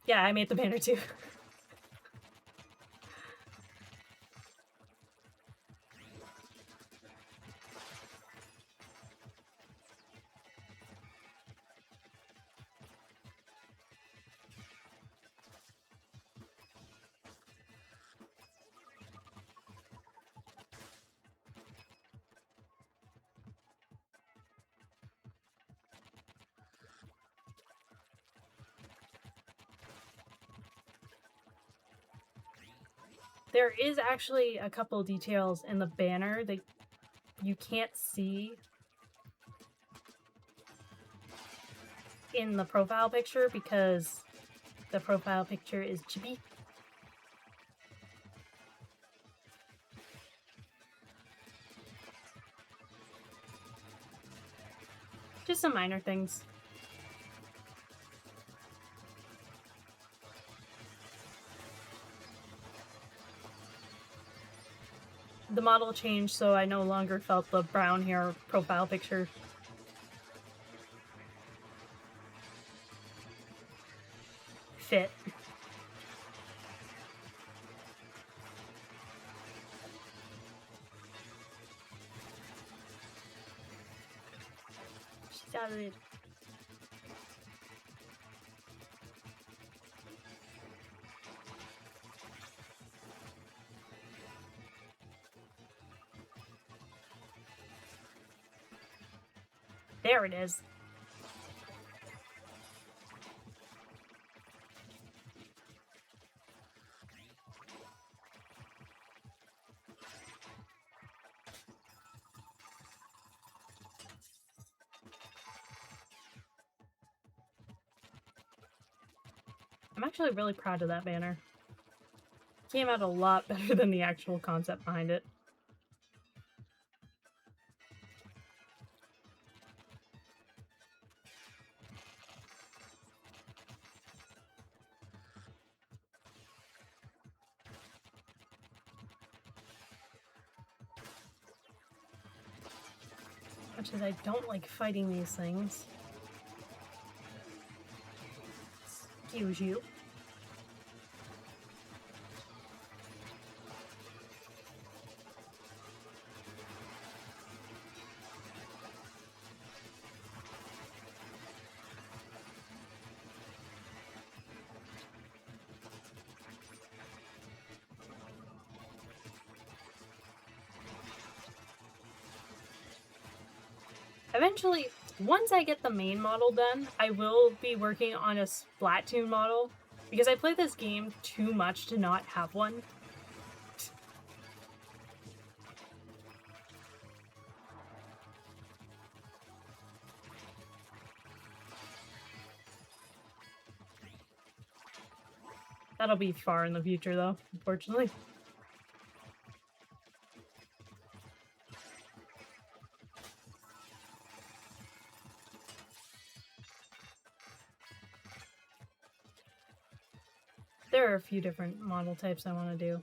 S1: Yeah, I made the banner too. There is actually a couple details in the banner that you can't see in the profile picture because the profile picture is chibi. Just some minor things. The model changed, so I no longer felt the brown hair profile picture. Fit. She's out of it. There it is. I'm actually really proud of that banner. It came out a lot better than the actual concept behind it. Much as I don't like fighting these things. Excuse you. Eventually, once I get the main model done, I will be working on a Splatoon model, because I play this game too much to not have one. That'll be far in the future, though, unfortunately. There are a few different model types I want to do.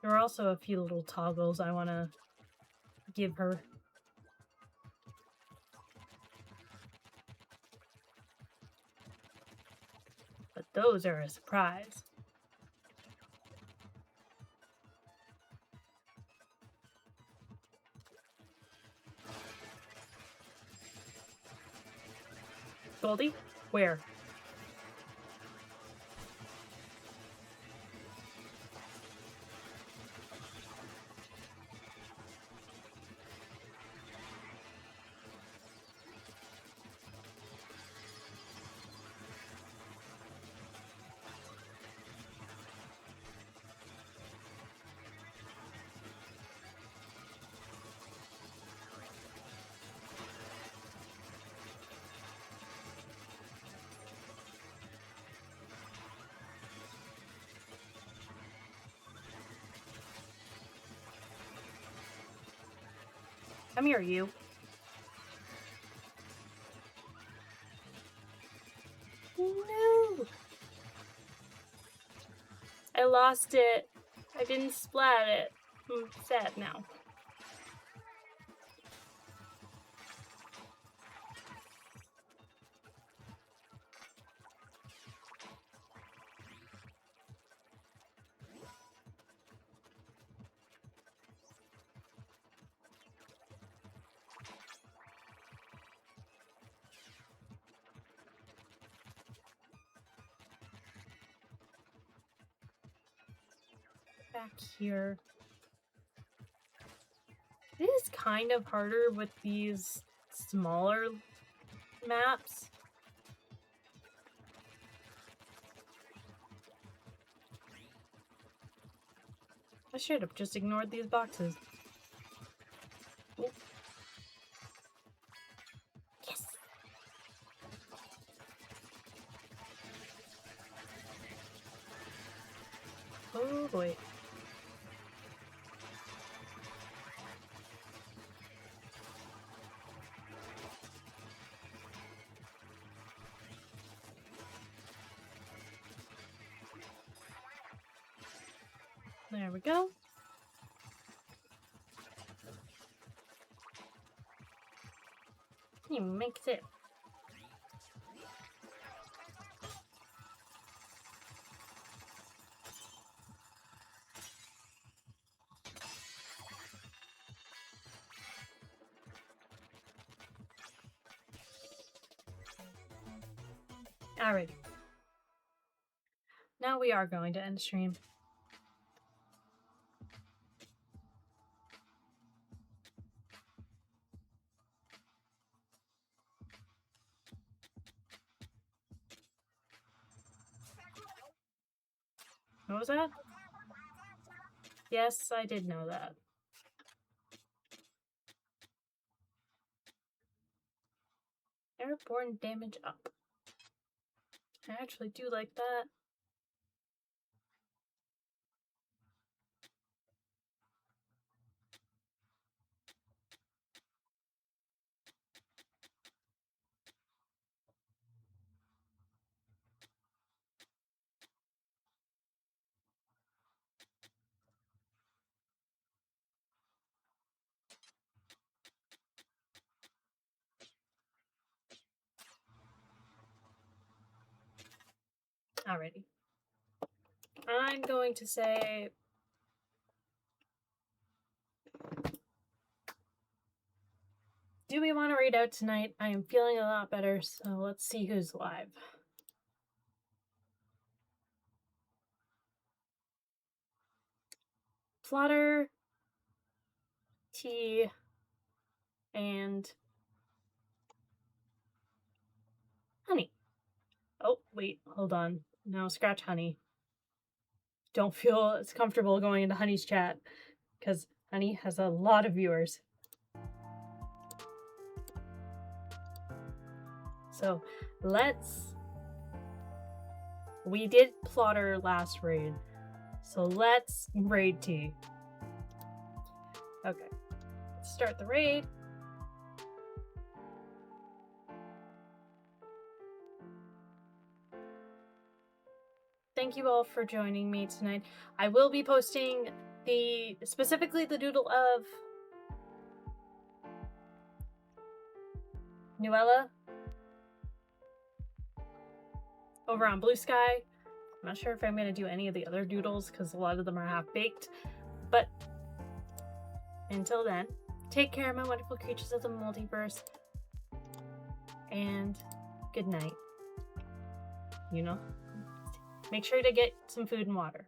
S1: There are also a few little toggles I want to give her. But those are a surprise. Goldie? Where? Come here, you. No! I lost it. I didn't splat it. I'm sad now. Back here. It is kind of harder with these smaller maps. I should have just ignored these boxes. Oh. Yes! Oh boy. There we go. You makes it. Alrighty. Now we are going to end stream. What was that? Yes, I did know that. Airborne damage up. I actually do like that. Alrighty. I'm going to say... Do we want to read out tonight? I am feeling a lot better, so let's see who's live. Plotter, T, and Honey. Oh, wait, hold on. Now scratch Honey. Don't feel as comfortable going into Honey's chat, because Honey has a lot of viewers. So we did Plotter last raid, so let's raid T. Okay, let's start the raid. Thank you all for joining me tonight. I will be posting specifically the doodle of Nuella over on Blue Sky. I'm not sure if I'm going to do any of the other doodles because a lot of them are half-baked. But until then, take care, my wonderful creatures of the multiverse. And good night. You know? Make sure to get some food and water.